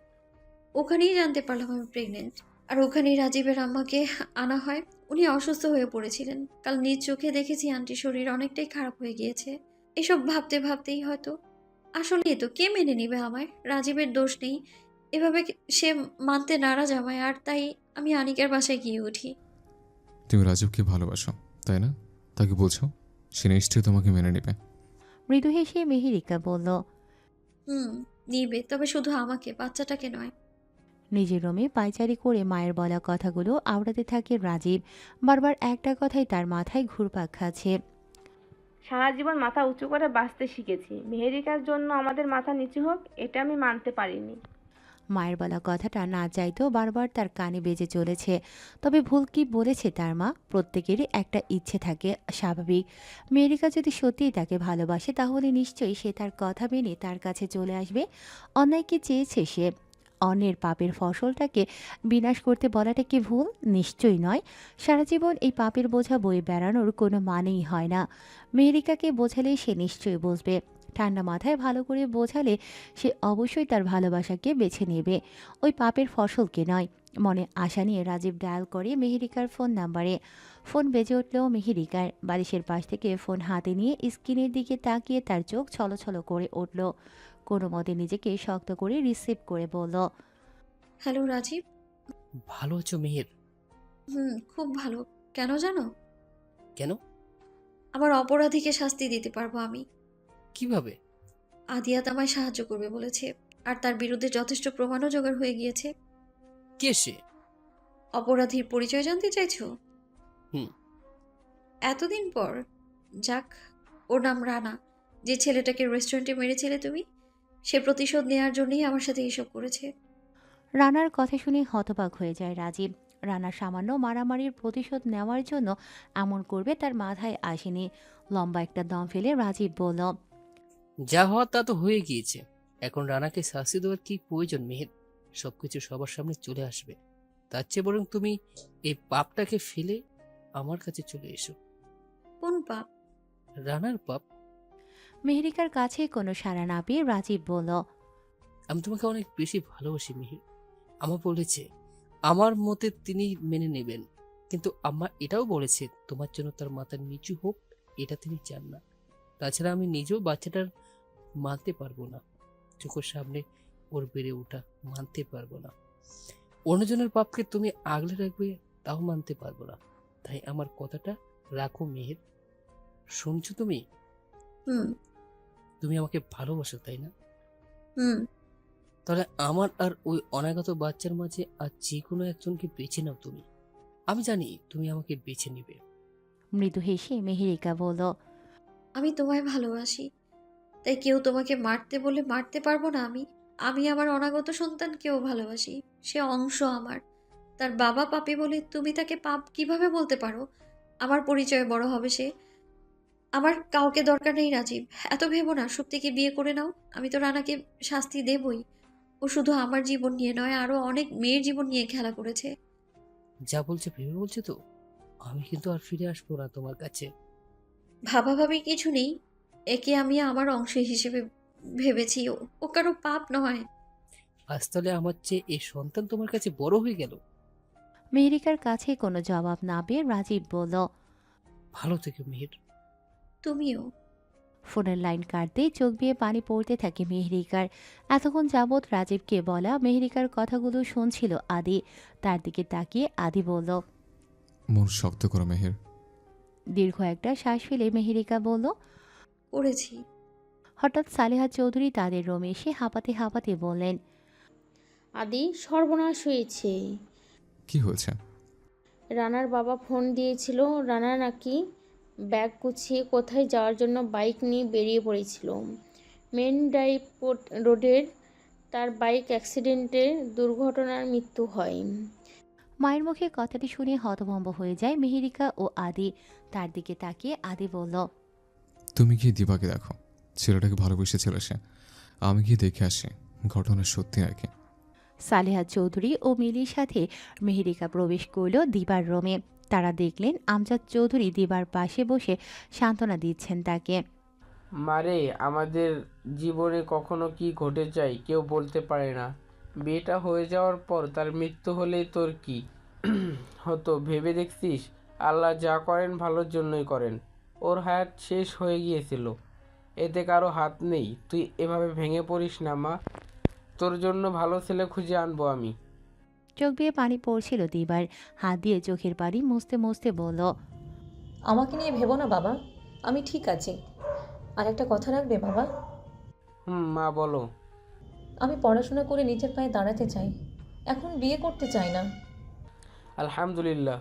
ওখানেই জানতে পারলাম আমি প্রেগনেন্ট। আর ওখানেই রাজীবের আম্মাকে আনা হয়। উনি অসুস্থ হয়ে পড়েছিলেন। কাল নিজ চোখে দেখেছি আন্টির শরীর অনেকটাই খারাপ হয়ে গিয়েছে। এসব ভাবতে ভাবতেই হয়তো আসলেই তো কে মেনে নিবে আমায়? রাজীবের দোষ নেই, এভাবে সে মানতে নারাজ আমায়। আর তাই আমি আনিকার বাসায় গিয়ে উঠি। তুমি রাজীবকে ভালোবাসো, তাই না? তাকে বলছো সে নিশ্চয়ই তোমাকে মেনে নেবে। মৃদু হেসে মেহেরিকা বলল। নিবে, তবে শুধু আমাকে, বাচ্চাটাকে নয়। নিজের রুমে পায়চারি করে মায়ের বলা কথাগুলো আওড়াতে থাকে রাজীব। বারবার একটা কথাই তার মাথায় ঘুরপাক খাচ্ছে। সারা জীবন মাথা উঁচু করে বাঁচতে শিখেছি, মেহেরিকার জন্য আমাদের মাথা নিচু হোক এটা আমি মানতে পারিনি। মায়ের বলা কথাটা না চাইতেও বারবার তার কানে বেজে চলেছে। তবে ভুল কি বলেছে তার মা? প্রত্যেকেরই একটা ইচ্ছে থাকে, স্বাভাবিক। মেহেরিকা যদি সত্যিই তাকে ভালোবাসে তাহলে নিশ্চয়ই সে তার কথা মেনে তার কাছে চলে আসবে। অন্যায় কি চেয়েছে সে? অন্যের পাপের ফসলটাকে বিনাশ করতে বলাটা কি ভুল? নিশ্চয়ই নয়। সারা জীবন এই পাপের বোঝা বয়ে বেড়ানোর কোনো মানেই হয় না। মেহেরিকাকে বোঝালে সে নিশ্চয়ই বুঝবে। ঠান্ডা মাথায় ভালো করে বোঝালে সে অবশ্যই তার ভালোবাসাকে বেছে নেবে, ওই পাপের ফসলকে নয়। মনে আশা নিয়ে রাজীব ডায়াল করে মেহেরিকার ফোন নাম্বারে। ফোন বেজে উঠলেও মেহেরিকার বালিশের পাশ থেকে ফোন হাতে নিয়ে স্ক্রিনের দিকে তাকিয়ে তার চোখ ছলছল করে উঠল। কোনো মতে নিজেকে শক্ত করে রিসিভ করে বলল। হ্যালো রাজীব। ভালো আছো মেহের? খুব ভালো। কেন জানো? কেন? আমার অপরাধীকে শাস্তি দিতে পারবো আমি। কিভাবে? আদিয়াত আমায় সাহায্য করবে বলেছে। আর তার বিরুদ্ধে যথেষ্ট প্রমাণও জোগাড় হয়ে গিয়েছে। কে সে? অপরাধীর পরিচয় জানতে চাইছো? হুম। এতদিন পর। যাক, ওর নাম রানা। যে ছেলেটাকে রেস্টুরেন্টে মেরেছিলে তুমি, সে প্রতিশোধ নেওয়ার জন্যই আমার সাথে এসব করেছে। রানার কথা শুনে হতবাক হয়ে যায় রাজীব। রানা সামান্য মারামারির প্রতিশোধ নেওয়ার জন্য এমন করবে তার মাথায় আসেনি। লম্বা একটা দম ফেলে রাজীব বলল। যা হওয়ার তা তো হয়ে গিয়েছে, এখন রানাকে শাস্তি দেওয়ার কি প্রয়োজন মেহের? সবকিছু সবার সামনে চলে আসবে। তার চেয়ে বরং তুমি এই পাপটাকে ফেলে আমার কাছে চলে এসো। কোন পাপ? রানার পাপ। মেহেরিকার কাছে কোনো সাড়া না পেয়ে রাজীব বলল। আমি তোমাকে অনেক বেশি ভালোবাসি মেহের। আমা বলেছে আমার মতে তিনি মেনে নেবেন, কিন্তু আম্মা এটাও বলেছে তোমার জন্য তার মাথা নিচু হোক এটা তিনি চান না। তাছাড়া আমি নিজেও বাচ্চাটার মানতে পারবো না, চোখের সামনে ওর বেড়ে ওঠা মানতে পারবো না। অন্যজনের পাপকে তুমি আগলে রাখবে তাও মানতে পারবো না। তাই আমার কথাটা রাখো মেহের, শুনছো তুমি? তুমি আমাকে ভালোবাসো তাই না? তাহলে আমার আর ওই অনাগত বাচ্চার মাঝে আর যে কোনো একজনকে বেছে নাও তুমি। আমি জানি তুমি আমাকে বেছে নিবে। মৃদু হেসে মেহেরিকা বলল। আমি তোমায় ভালোবাসি, তাই কেউ তোমাকে মারতে বলে মারতে পারবো না। আমি আমার অনাগত সন্তানকেও ভালোবাসি। সে অংশ আমার। তার বাবা পাপী বলে তুমি তাকে পাপ কিভাবে বলতে পারো? আমার পরিচয়ে বড় হবে সে। আমার কাউকে দরকার নেই রাজীব, এত ভেবো না। সত্যিকে বিয়ে করে নাও। আমি তো রানাকে শাস্তি দেবই। ও শুধু আমার জীবন নিয়ে নয়, আরো অনেক মেয়ের জীবন নিয়ে খেলা করেছে। যা বলছে ভেবে বলছে তো? আমি কিন্তু আর ফিরে আসবো না তোমার কাছে। ভাবাভাবি কিছু নেই। একে আমি আমার অংশ হিসেবে ভেবেছি। ও কারো পাপ নয়। আজ তাহলে আমার চেয়ে এই সন্তান তোমার কাছে বড় হয়ে গেল। মেহেরিকার কাছে কোনো জবাব না পেয়ে রাজীব বলল। ভালো থেকো মেহের। তুমিও। ফোনের লাইন কাটতেই চোখ বেয়ে পানি পড়তে থাকে মেহেরিকার। এতক্ষণ যাবৎ রাজীবকে বলা মেহেরিকার কথাগুলো শুনছিল আদি। তার দিকে তাকিয়ে আদি বলল। মন শক্ত করো মেহের। দীর্ঘ একটা শ্বাস ফেলে মেহেরিকা বলল। করেছি। হঠাৎ সালেহা চৌধুরী তাদের রুমে এসে হাঁপাতে হাঁপাতে বললেন। আদি, সর্বনাশ হয়েছে। কি হয়েছে? রানার বাবা ফোন দিয়েছিল, রানা নাকি ব্যাগ গুছিয়ে কোথায় যাওয়ার জন্য বাইক নিয়ে বেরিয়ে পড়েছিল। মেন ড্রাইভ রোডের তার বাইক অ্যাক্সিডেন্টে দুর্ঘটনার মৃত্যু হয়। মায়ের মুখে কথাটি শুনে হতভম্ব হয়ে যায় মেহেরিকা ও আদি। তার দিকে তাকিয়ে আদি বলল, তুমি গিয়ে দিবাকে দেখো, ছেলেটাকে ভালোবেসেছিল সে। আমি গিয়ে দেখে আসি ঘটনা সত্যি নাকি। সালেহা চৌধুরী ও মিলির সাথে মেহেরিকা প্রবেশ করল দিবার রুমে। তারা দেখলেন আমজাদ চৌধুরী দিবার পাশে বসে সান্ত্বনা দিচ্ছেন তাকে। মারে, আমাদের জীবনে কখনো কি ঘটে যায় কেউ বলতে পারে না। বিয়েটা হয়ে যাওয়ার পর তার মৃত্যু হলেই তোর কি হতো ভেবে দেখছিস? আল্লাহ যা করেন ভালোর জন্যই করেন। ওর হায়াত শেষ হয়ে গিয়েছিল, এতে কারো হাত নেই। তুই এভাবে ভেঙে পড়িস না মা, তোর জন্য ভালো ছেলে খুঁজে আনবো আমি। চোখ বেয়ে পানি পড়ছিল দিবার। হাত দিয়ে চোখের পানি মুছতে মুছতে বলল, আমাকে নিয়ে ভেবো না বাবা, আমি ঠিক আছি। আর একটা কথা রাখবে বাবা? মা বলো। আমি পড়াশোনা করে নিজের পায়ে দাঁড়াতে চাই, এখন বিয়ে করতে চাই না। আলহামদুলিল্লাহ,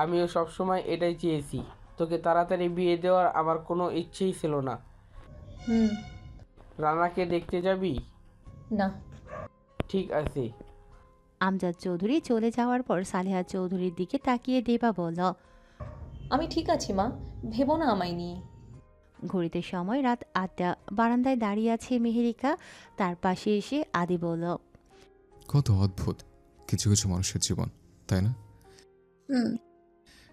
আমিও সবসময় এটাই চেয়েছি। তোকে তাড়াতাড়ি বিয়ে দেওয়ার আমার কোনো ইচ্ছেই ছিল না। রানাকে দেখতে যাবি? না। ঠিক আছে। আমজাদ চৌধুরী চলে যাওয়ার পর সালেহা চৌধুরীর দিকে তাকিয়ে দেবা বলল, আমি ঠিক আছি মা, ভেবো না আমায় নিয়ে। ঘড়িতে সময় রাত 8টা। বারান্দায় দাঁড়িয়ে আছে মেহেরিকা। তার পাশে এসে আদি বলল, কত অদ্ভুত কিছু কিছু মানুষের জীবন, তাই না? হুম।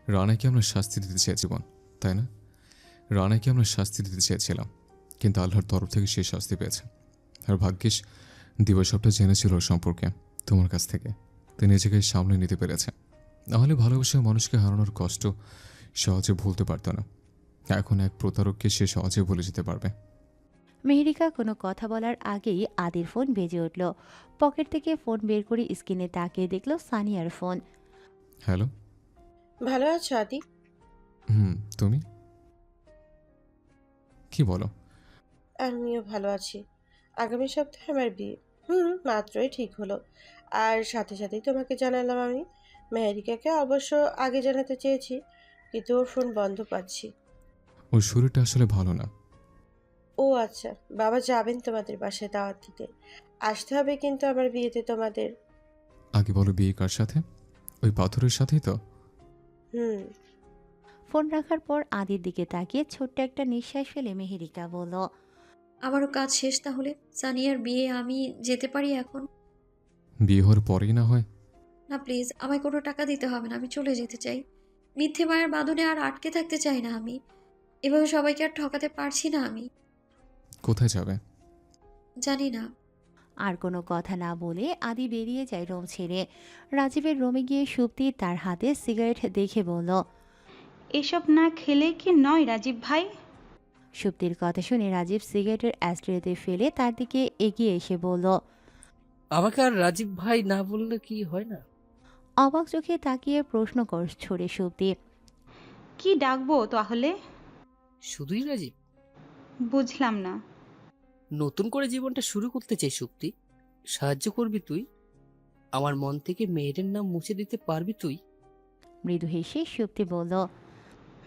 রানাকে আমরা শাস্তি দিতে চেয়েছিলাম, তাই না? রানাকে আমরা শাস্তি দিতে চেয়েছিলাম, কিন্তু আল্লাহর তরফ থেকে সে শাস্তি পেয়েছে। আর ভাগ্যিস দিবা সবটা জেনেছিল ওর সম্পর্কে তোমার কাছ থেকে, তো নিজেকে সামনে নিতে পেরেছে। নাহলে ভালোবাসা মানুষকে হারানোর কষ্ট সহজে ভুলতে পারত না। এখন এক প্রতারককে সে সহজে ভুলে যেতে পারবে। মেহেরিকা কোনো কথা বলার আগেই আদির ফোন বেজে উঠল। পকেট থেকে ফোন বের করে স্ক্রিনে তাকিয়ে দেখল সানিয়ার ফোন। হ্যালো। ভালো আছো আদি? তুমি কি বলো? আমিও ভালো আছি। আগামী সপ্তাহে আমার বিয়ে। মাত্রই ঠিক হলো। আর সাথে সাথেই তোমাকে জানালাম আমি। মেহেরিকাকে অবশ্য আগে জানাতে চেয়েছি, কিন্তু ওর ফোন বন্ধ পাচ্ছি। ওর শরীরটা আসলে ভালো না। ও আচ্ছা, বাবা যাবেন তোমাদের বাসায় দাওয়াত দিতে। আসতে হবে কিন্তু আমার বিয়েতে তোমাদের। আগে বলো বিয়ে কার সাথে? ওই পাথরের সাথেই তো? ফোন রাখার পর আদির দিকে তাকিয়ে ছোট্ট একটা নিঃশ্বাস ফেলে মেহেরিকা বলল, আমারও কাজ শেষ তাহলে। সানিয়ার বিয়ে আমি যেতে পারি এখন? বিয়ে হওয়ার পরেই না হয়? না প্লিজ, আমায় কোনো টাকা দিতে হবে না, আমি চলে যেতে চাই। মিথ্যে মায়ের বাঁধনে আর আটকে থাকতে চাই না আমি। এভাবে সবাইকে আর ঠকাতে পারছি না আমি। কোথায় যাবে? জানি না। আর কোনো কথা না বলে আদি বেরিয়ে যায় রুম ছেড়ে। রাজীবের রুমে গিয়ে সুপ্তি তার হাতে সিগারেট দেখে বলল, এসব না খেলে কি নয় রাজীব ভাই? সুপ্তির কথা শুনে রাজীব সিগারেটের অ্যাস্ট্রেতে ফেলে তার দিকে এগিয়ে এসে বলল, আমাকে আর রাজীব ভাই না বললে কি হয় না? অবাক চোখে তাকিয়ে প্রশ্ন ছড়ে সুপ্তি। কি ডাকবো তাহলে? শুধুই রাজীব? বুঝলাম না। নতুন করে জীবনটা শুরু করতে চাই সুপ্তি, সাহায্য করবি তুই? আমার মন থেকে মেয়েদের নাম মুছে দিতে পারবি তুই? মৃদু হেসে সুপ্তি বলল,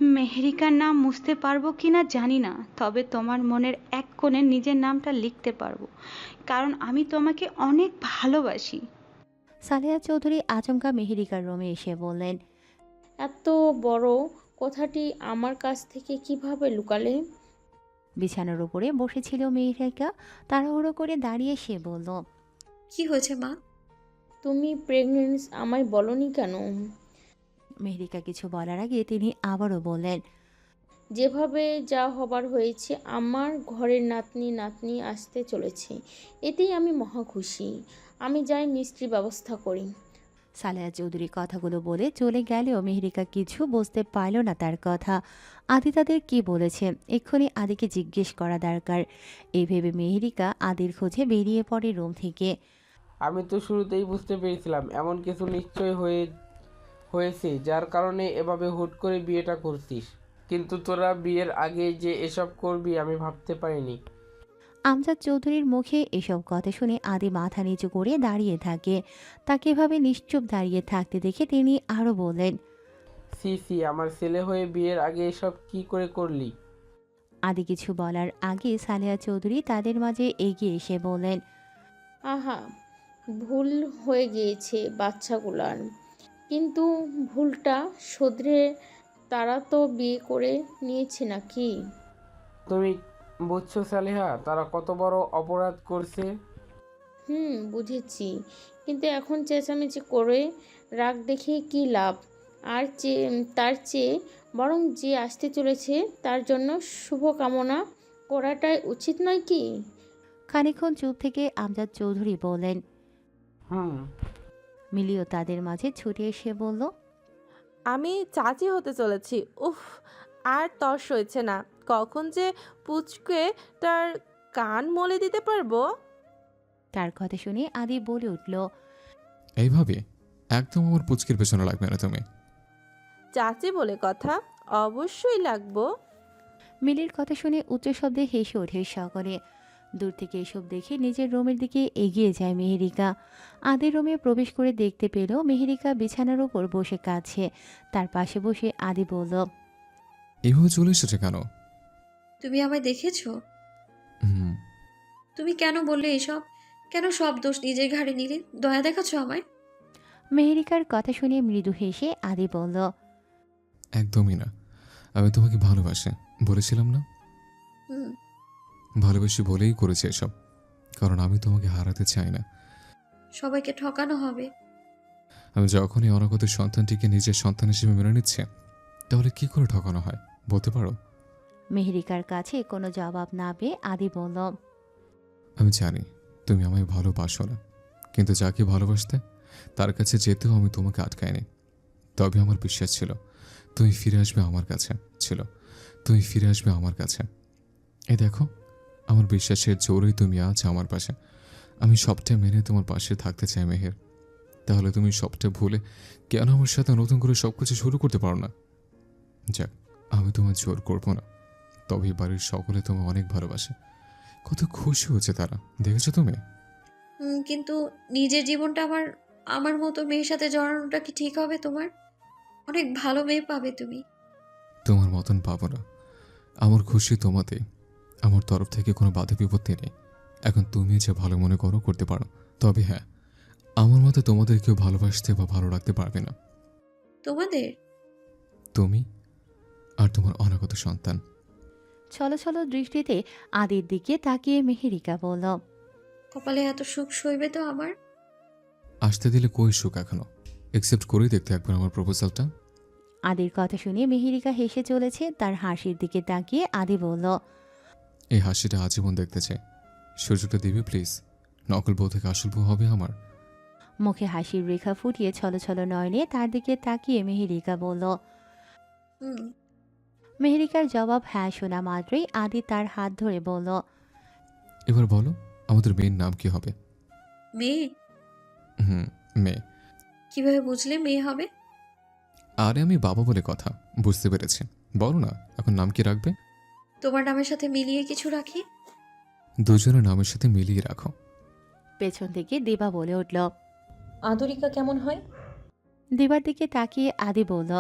মেহেরিকার নাম মুছতে পারবো কিনা জানি না, তবে তোমার মনের এক কোণে নিজের নামটা লিখতে পারবো, কারণ আমি তোমাকে অনেক ভালোবাসি। সালেহা চৌধুরী আচমকা মেহেরিকার রুমে এসে বললেন, এত বড় কথাটি আমার কাছ থেকে কিভাবে লুকালে? বিছানার উপরে বসেছিল মেহেরিকা। তাড়াহুড়ো করে দাঁড়িয়ে সে বলল, কি হয়েছে মা? তুমি প্রেগনেন্ট আমায় বলনি কেন? মেহেরিকা কিছু বলার আগে তিনি আবারও বললেন, যেভাবে যা হবার হয়েছে, আমার ঘরের নাতনি আসতে চলেছে, এতেই আমি মহা খুশি। আমি যাই মিস্ত্রি ব্যবস্থা করি। সালেহা চৌধুরী কথাগুলো বলে চলে গেলেও মেহেরিকা কিছু বুঝতে পারল না তার কথা। আদি তাদের কি বলেছে, এক্ষুনি আদিকে জিজ্ঞেস করা দরকার। এই ভেবে মেহেরিকা আদির খোঁজে বেরিয়ে পড়ে রুম থেকে। আমি তো শুরুতেই বুঝতে পেরেছিলাম এমন কিছু নিশ্চয় হয়েছে যার কারণে এভাবে হুট করে বিয়েটা করছিস, কিন্তু তোরা বিয়ের আগে যে এসব করবি আমি ভাবতে পারিনি। আমজাদ চৌধুরীর মুখে এসব কথা শুনে আদি মাথা নিচু করে দাঁড়িয়ে থাকে। তাকে এভাবে নিশ্চুপ দাঁড়িয়ে থাকতে দেখে তিনি আরও বললেন, সি আমার ছেলে হয়ে বিয়ের আগে এসব কি করে করলি? আদি কিছু বলার আগে সালেহা চৌধুরী তাদের মাঝে এগিয়ে এসে বললেন, আহা, ভুল হয়ে গিয়েছে বাচ্চাগুলার, কিন্তু ভুলটা শোধরে তারা তো বিয়ে করে নিয়েছে নাকি? তুমি বুঝছো সালেহা, তারা কত বড় অপরাধ করছে? বুঝেছি, কিন্তু এখন চেঁচামেচি করে রাগ দেখিয়ে কি লাভ? তার চেয়ে বরং যে আসতে চলেছে তার জন্য শুভকামনা করাটাই উচিত নয় কি? খানিকক্ষণ চুপ থেকে আমজাদ চৌধুরী বললেন। হুম। মিলিও তাদের মাঝে ছুটে এসে বলল, আমি চাচি হতে চলেছি। উফ, আর তর সইছে না। কখন যে পুচকে তার কান মলে দিতে পারবো। তার কথা শুনে আদি বলে উঠল, এইভাবে একদম আমার পুচকির পেছনে লাগবে না তুমি। চাচি বলে কথা, অবশ্যই লাগবো। মিলির কথা শুনে উচ্চ শব্দে হেসে ওঠে সকলে। দূর থেকে এসব দেখে নিজের রুমের দিকে এগিয়ে যায় মেহেরিকা। আদি রুমে প্রবেশ করে দেখতে পেল মেহেরিকা বিছানার উপর বসে কাঁদছে। তার পাশে বসে আদি বলল, এভাবে চলে এসেছে কেন? তুমি আমায় দেখেছো? হুম। তুমি কেন বললে এসব? কেন সব দোষ নিজের ঘাড়ে নিলে? দয়া দেখাচ্ছ আমায়? মেহেরিকার কথা শুনে মৃদু হেসে আদি বলল, একদমই না, আমি তোমাকে ভালোবাসি বলেছিলাম না? হুম। ভালোবাসি বলেই করেছি এসব, কারণ আমি তোমাকে হারাতে চাই না। সবাইকে ঠকানো হবে। আমি যখনই অনাগত সন্তানটিকে নিজের সন্তান হিসেবে মেনে নিচ্ছে, তাহলে কি করে ঠকানো হয় বলতে পারো? মেহেরিকার কাছে কোনো জবাব না পেয়ে আদি বলল, আমি জানি তুমি আমায় ভালোবাসো না, কিন্তু যাকে ভালোবাসতে তার কাছে যেতেও আমি তোমাকে আটকাইনি। তবে আমার বিশ্বাস ছিল তুমি ফিরে আসবে আমার কাছে, তুমি ফিরে আসবে আমার কাছে। এই দেখো, আমার বিশ্বাসের জোরেই তুমি আজ আমার পাশে। আমি সবটা মেনে তোমার পাশে থাকতে চাই মেহের। তাহলে তুমি সবটা ভুলে কেন আমার সাথে নতুন করে সবকিছু শুরু করতে পারো না? যাক, আমি তোমার জোর করবো না, তবে বাড়ির সকলে তোমায় অনেক ভালোবাসে। কত খুশি হচ্ছে তারা, দেখেছো তুমি? কিন্তু নিজের জীবনটা আমার মতো মেয়ের সাথে জড়ানোটা কি ঠিক হবে তোমার? অনেক ভালো মেয়ে পাবে তুমি। তোমার মতন পাবো না। আমার খুশি তোমাতেই। আমার তরফ থেকে কোনো বাধা বিপত্তি নেই। এখন তুমি যে ভালো মনে করো করতে পারো, তবে হ্যাঁ, আমার মতে তোমাদের কেউ ভালোবাসতে বা ভালো রাখতে পারবে না। তোমাদের? তুমি আর তোমার অনাগত সন্তান। ছলো ছলো দৃষ্টিতে আদির দিকে তাকিয়ে মেহেরিকা বলল, কপালে এত সুখ সইবে তো আমার? আসতে দিলে কই সুখ এখনো? একসেপ্ট করেই দেখতে একবার আমার প্রপোজালটা। আদির কথা শুনে মেহেরিকা হেসে চলেছে। তার হাসির দিকে তাকিয়ে আদি বলল, এই হাসিটা আজীবন দেখতে চাই। সুযোগটা দিবে প্লিজ। নকল বউ থেকে আসল বউ হবে আমার। মুখে হাসির রেখা ফুটিয়ে ছলো ছলো নয়নে তার দিকে তাকিয়ে মেহেরিকা বলল। হুম। মেহেরিকার জবাব হ্যাঁ শোনা মাত্রই আদি তার হাত ধরে বলল, এবার বলো আমাদের মেয়ের নাম কি হবে? মেয়ে? মেয়ে। কিভাবে বুঝলে মেয়ে হবে? আরে আমি বাবা বলে কথা, বুঝতে পেরেছি। বলো না এখন নাম কি রাখবে? তোমার নামের সাথে মিলিয়ে কিছু রাখি। দুজনের নামের সাথে মিলিয়ে রাখো। পেছন থেকে দিবা বলে উঠল, আদরিকা কেমন হয়? দিবার দিকে তাকিয়ে আদি বলল,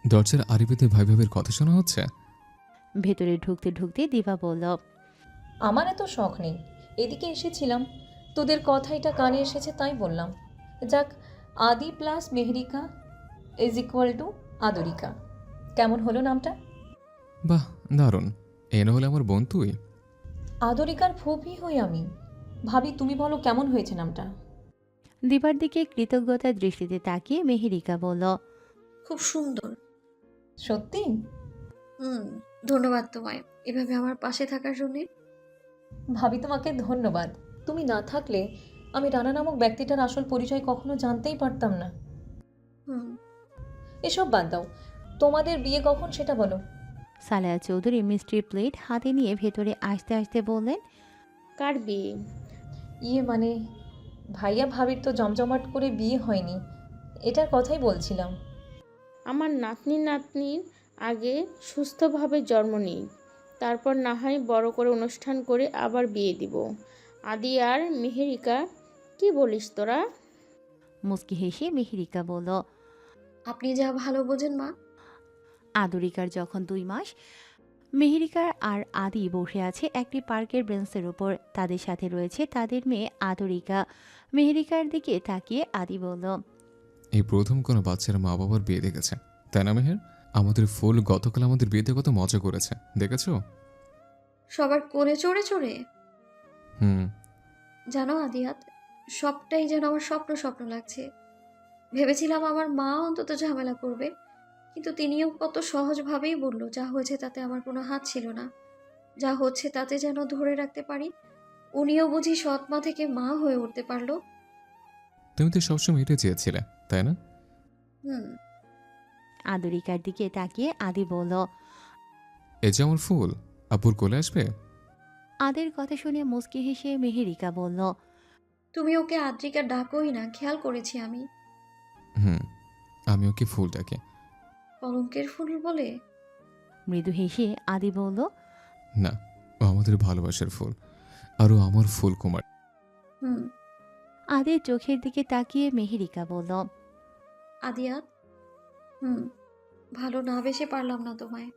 দরজার আরিবিতে ভাই ভাবের কথা শোনা হচ্ছে। ভেতরে ঢুকতে ঢুকতে দিবা বলল, আমার এত শখ নেই, এদিকে এসেছিলাম, তোদের কথা এটা কানে এসেছে তাই বললাম। যাক, Adi plus Meherika is equal to Adrika. কেমন হলো নামটা? বাহ, দারুণ। এ না হলে আমার বোন তুই। আদরিকার ফুফি হই আমি। ভাবি তুমি বলো কেমন হয়েছে নামটা? দিবার দিকে কৃতজ্ঞতার দৃষ্টিতে তাকিয়ে মেহেরিকা বলল, খুব সুন্দর। সত্যি? ধন্যবাদ তোমায় এভাবে আমার পাশে থাকার জন্যে। ভাবি তোমাকে ধন্যবাদ। তুমি না থাকলে আমি রানা নামক ব্যক্তিটার আসল পরিচয় কখনো জানতেই পারতাম না। এসব বাদ দাও, তোমাদের বিয়ে কখন সেটা বলো। সালেহা চৌধুরী মিষ্টির প্লেট হাতে নিয়ে ভেতরে আসতে আসতে বললেন, কার বিয়ে? মানে ভাইয়া ভাবির তো জমজমাট করে বিয়ে হয়নি, এটার কথাই বলছিলাম। আমার নাতনির আগে সুস্থভাবে জন্ম নিই, তারপর না হয় বড় করে অনুষ্ঠান করে আবার বিয়ে দিব। আদি আর মেহেরিকা, কি বলিস তোরা? মুস্কি হেসে মেহেরিকা বলল, আপনি যা ভালো বোঝেন মা। আদরিকার যখন 2 মাস। মেহেরিকার আর আদি বসে আছে একটি পার্কের বেঞ্চের উপর। তাদের সাথে রয়েছে তাদের মেয়ে আদরিকা। মেহেরিকার দিকে তাকিয়ে আদি বলল, এই প্রথম কোনো বাচ্চার মা বাবার বিয়ে দেখেছে, তাই না মেহের? আমাদের ফুল গতকাল আমাদের বিয়েতে কত মজা করেছে, দেখেছো? সবার কোলে চড়ে চড়ে। হুম। জানো আদিয়াত, সবটাই যেন আমার স্বপ্ন স্বপ্ন লাগছে। ভেবেছিলাম আমার মা অন্তত ঝামেলা করবে, কিন্তু তিনিও কত সহজভাবেই বলল যা হয়েছে তাতে আমার কোনো হাত ছিল না, যা হচ্ছে তাতে যেন ধরে রাখতে পারি। উনিও বুঝি সৎ মা থেকে মা হয়ে উঠতে পারলো। তুমি তো সবসময় এটা চেয়েছিলে, তাই না? হুম। আদরিকার দিকে তাকিয়ে আদি বলল। এই যে আমার ফুল, আপুর কোলে আসবে? আদের কথা শুনে মুচকি হেসে মেহেরিকা বলল। তুমি ওকে আদ্রিকা ডাকোই না, খেয়াল করেছি আমি। হুম, আমি ওকে ফুল ডাকি। কলঙ্কের ফুল বলে? মৃদু হেসে আদি বলল। না, ও আমাদের ভালোবাসার ফুল, আর ও আমার ফুল কুমার। হুম। আদের চোখের দিকে তাকিয়ে মেহেরিকা বলল। আদিয়াত, হুম, ভালো না বেশে পারলাম না তোমায়।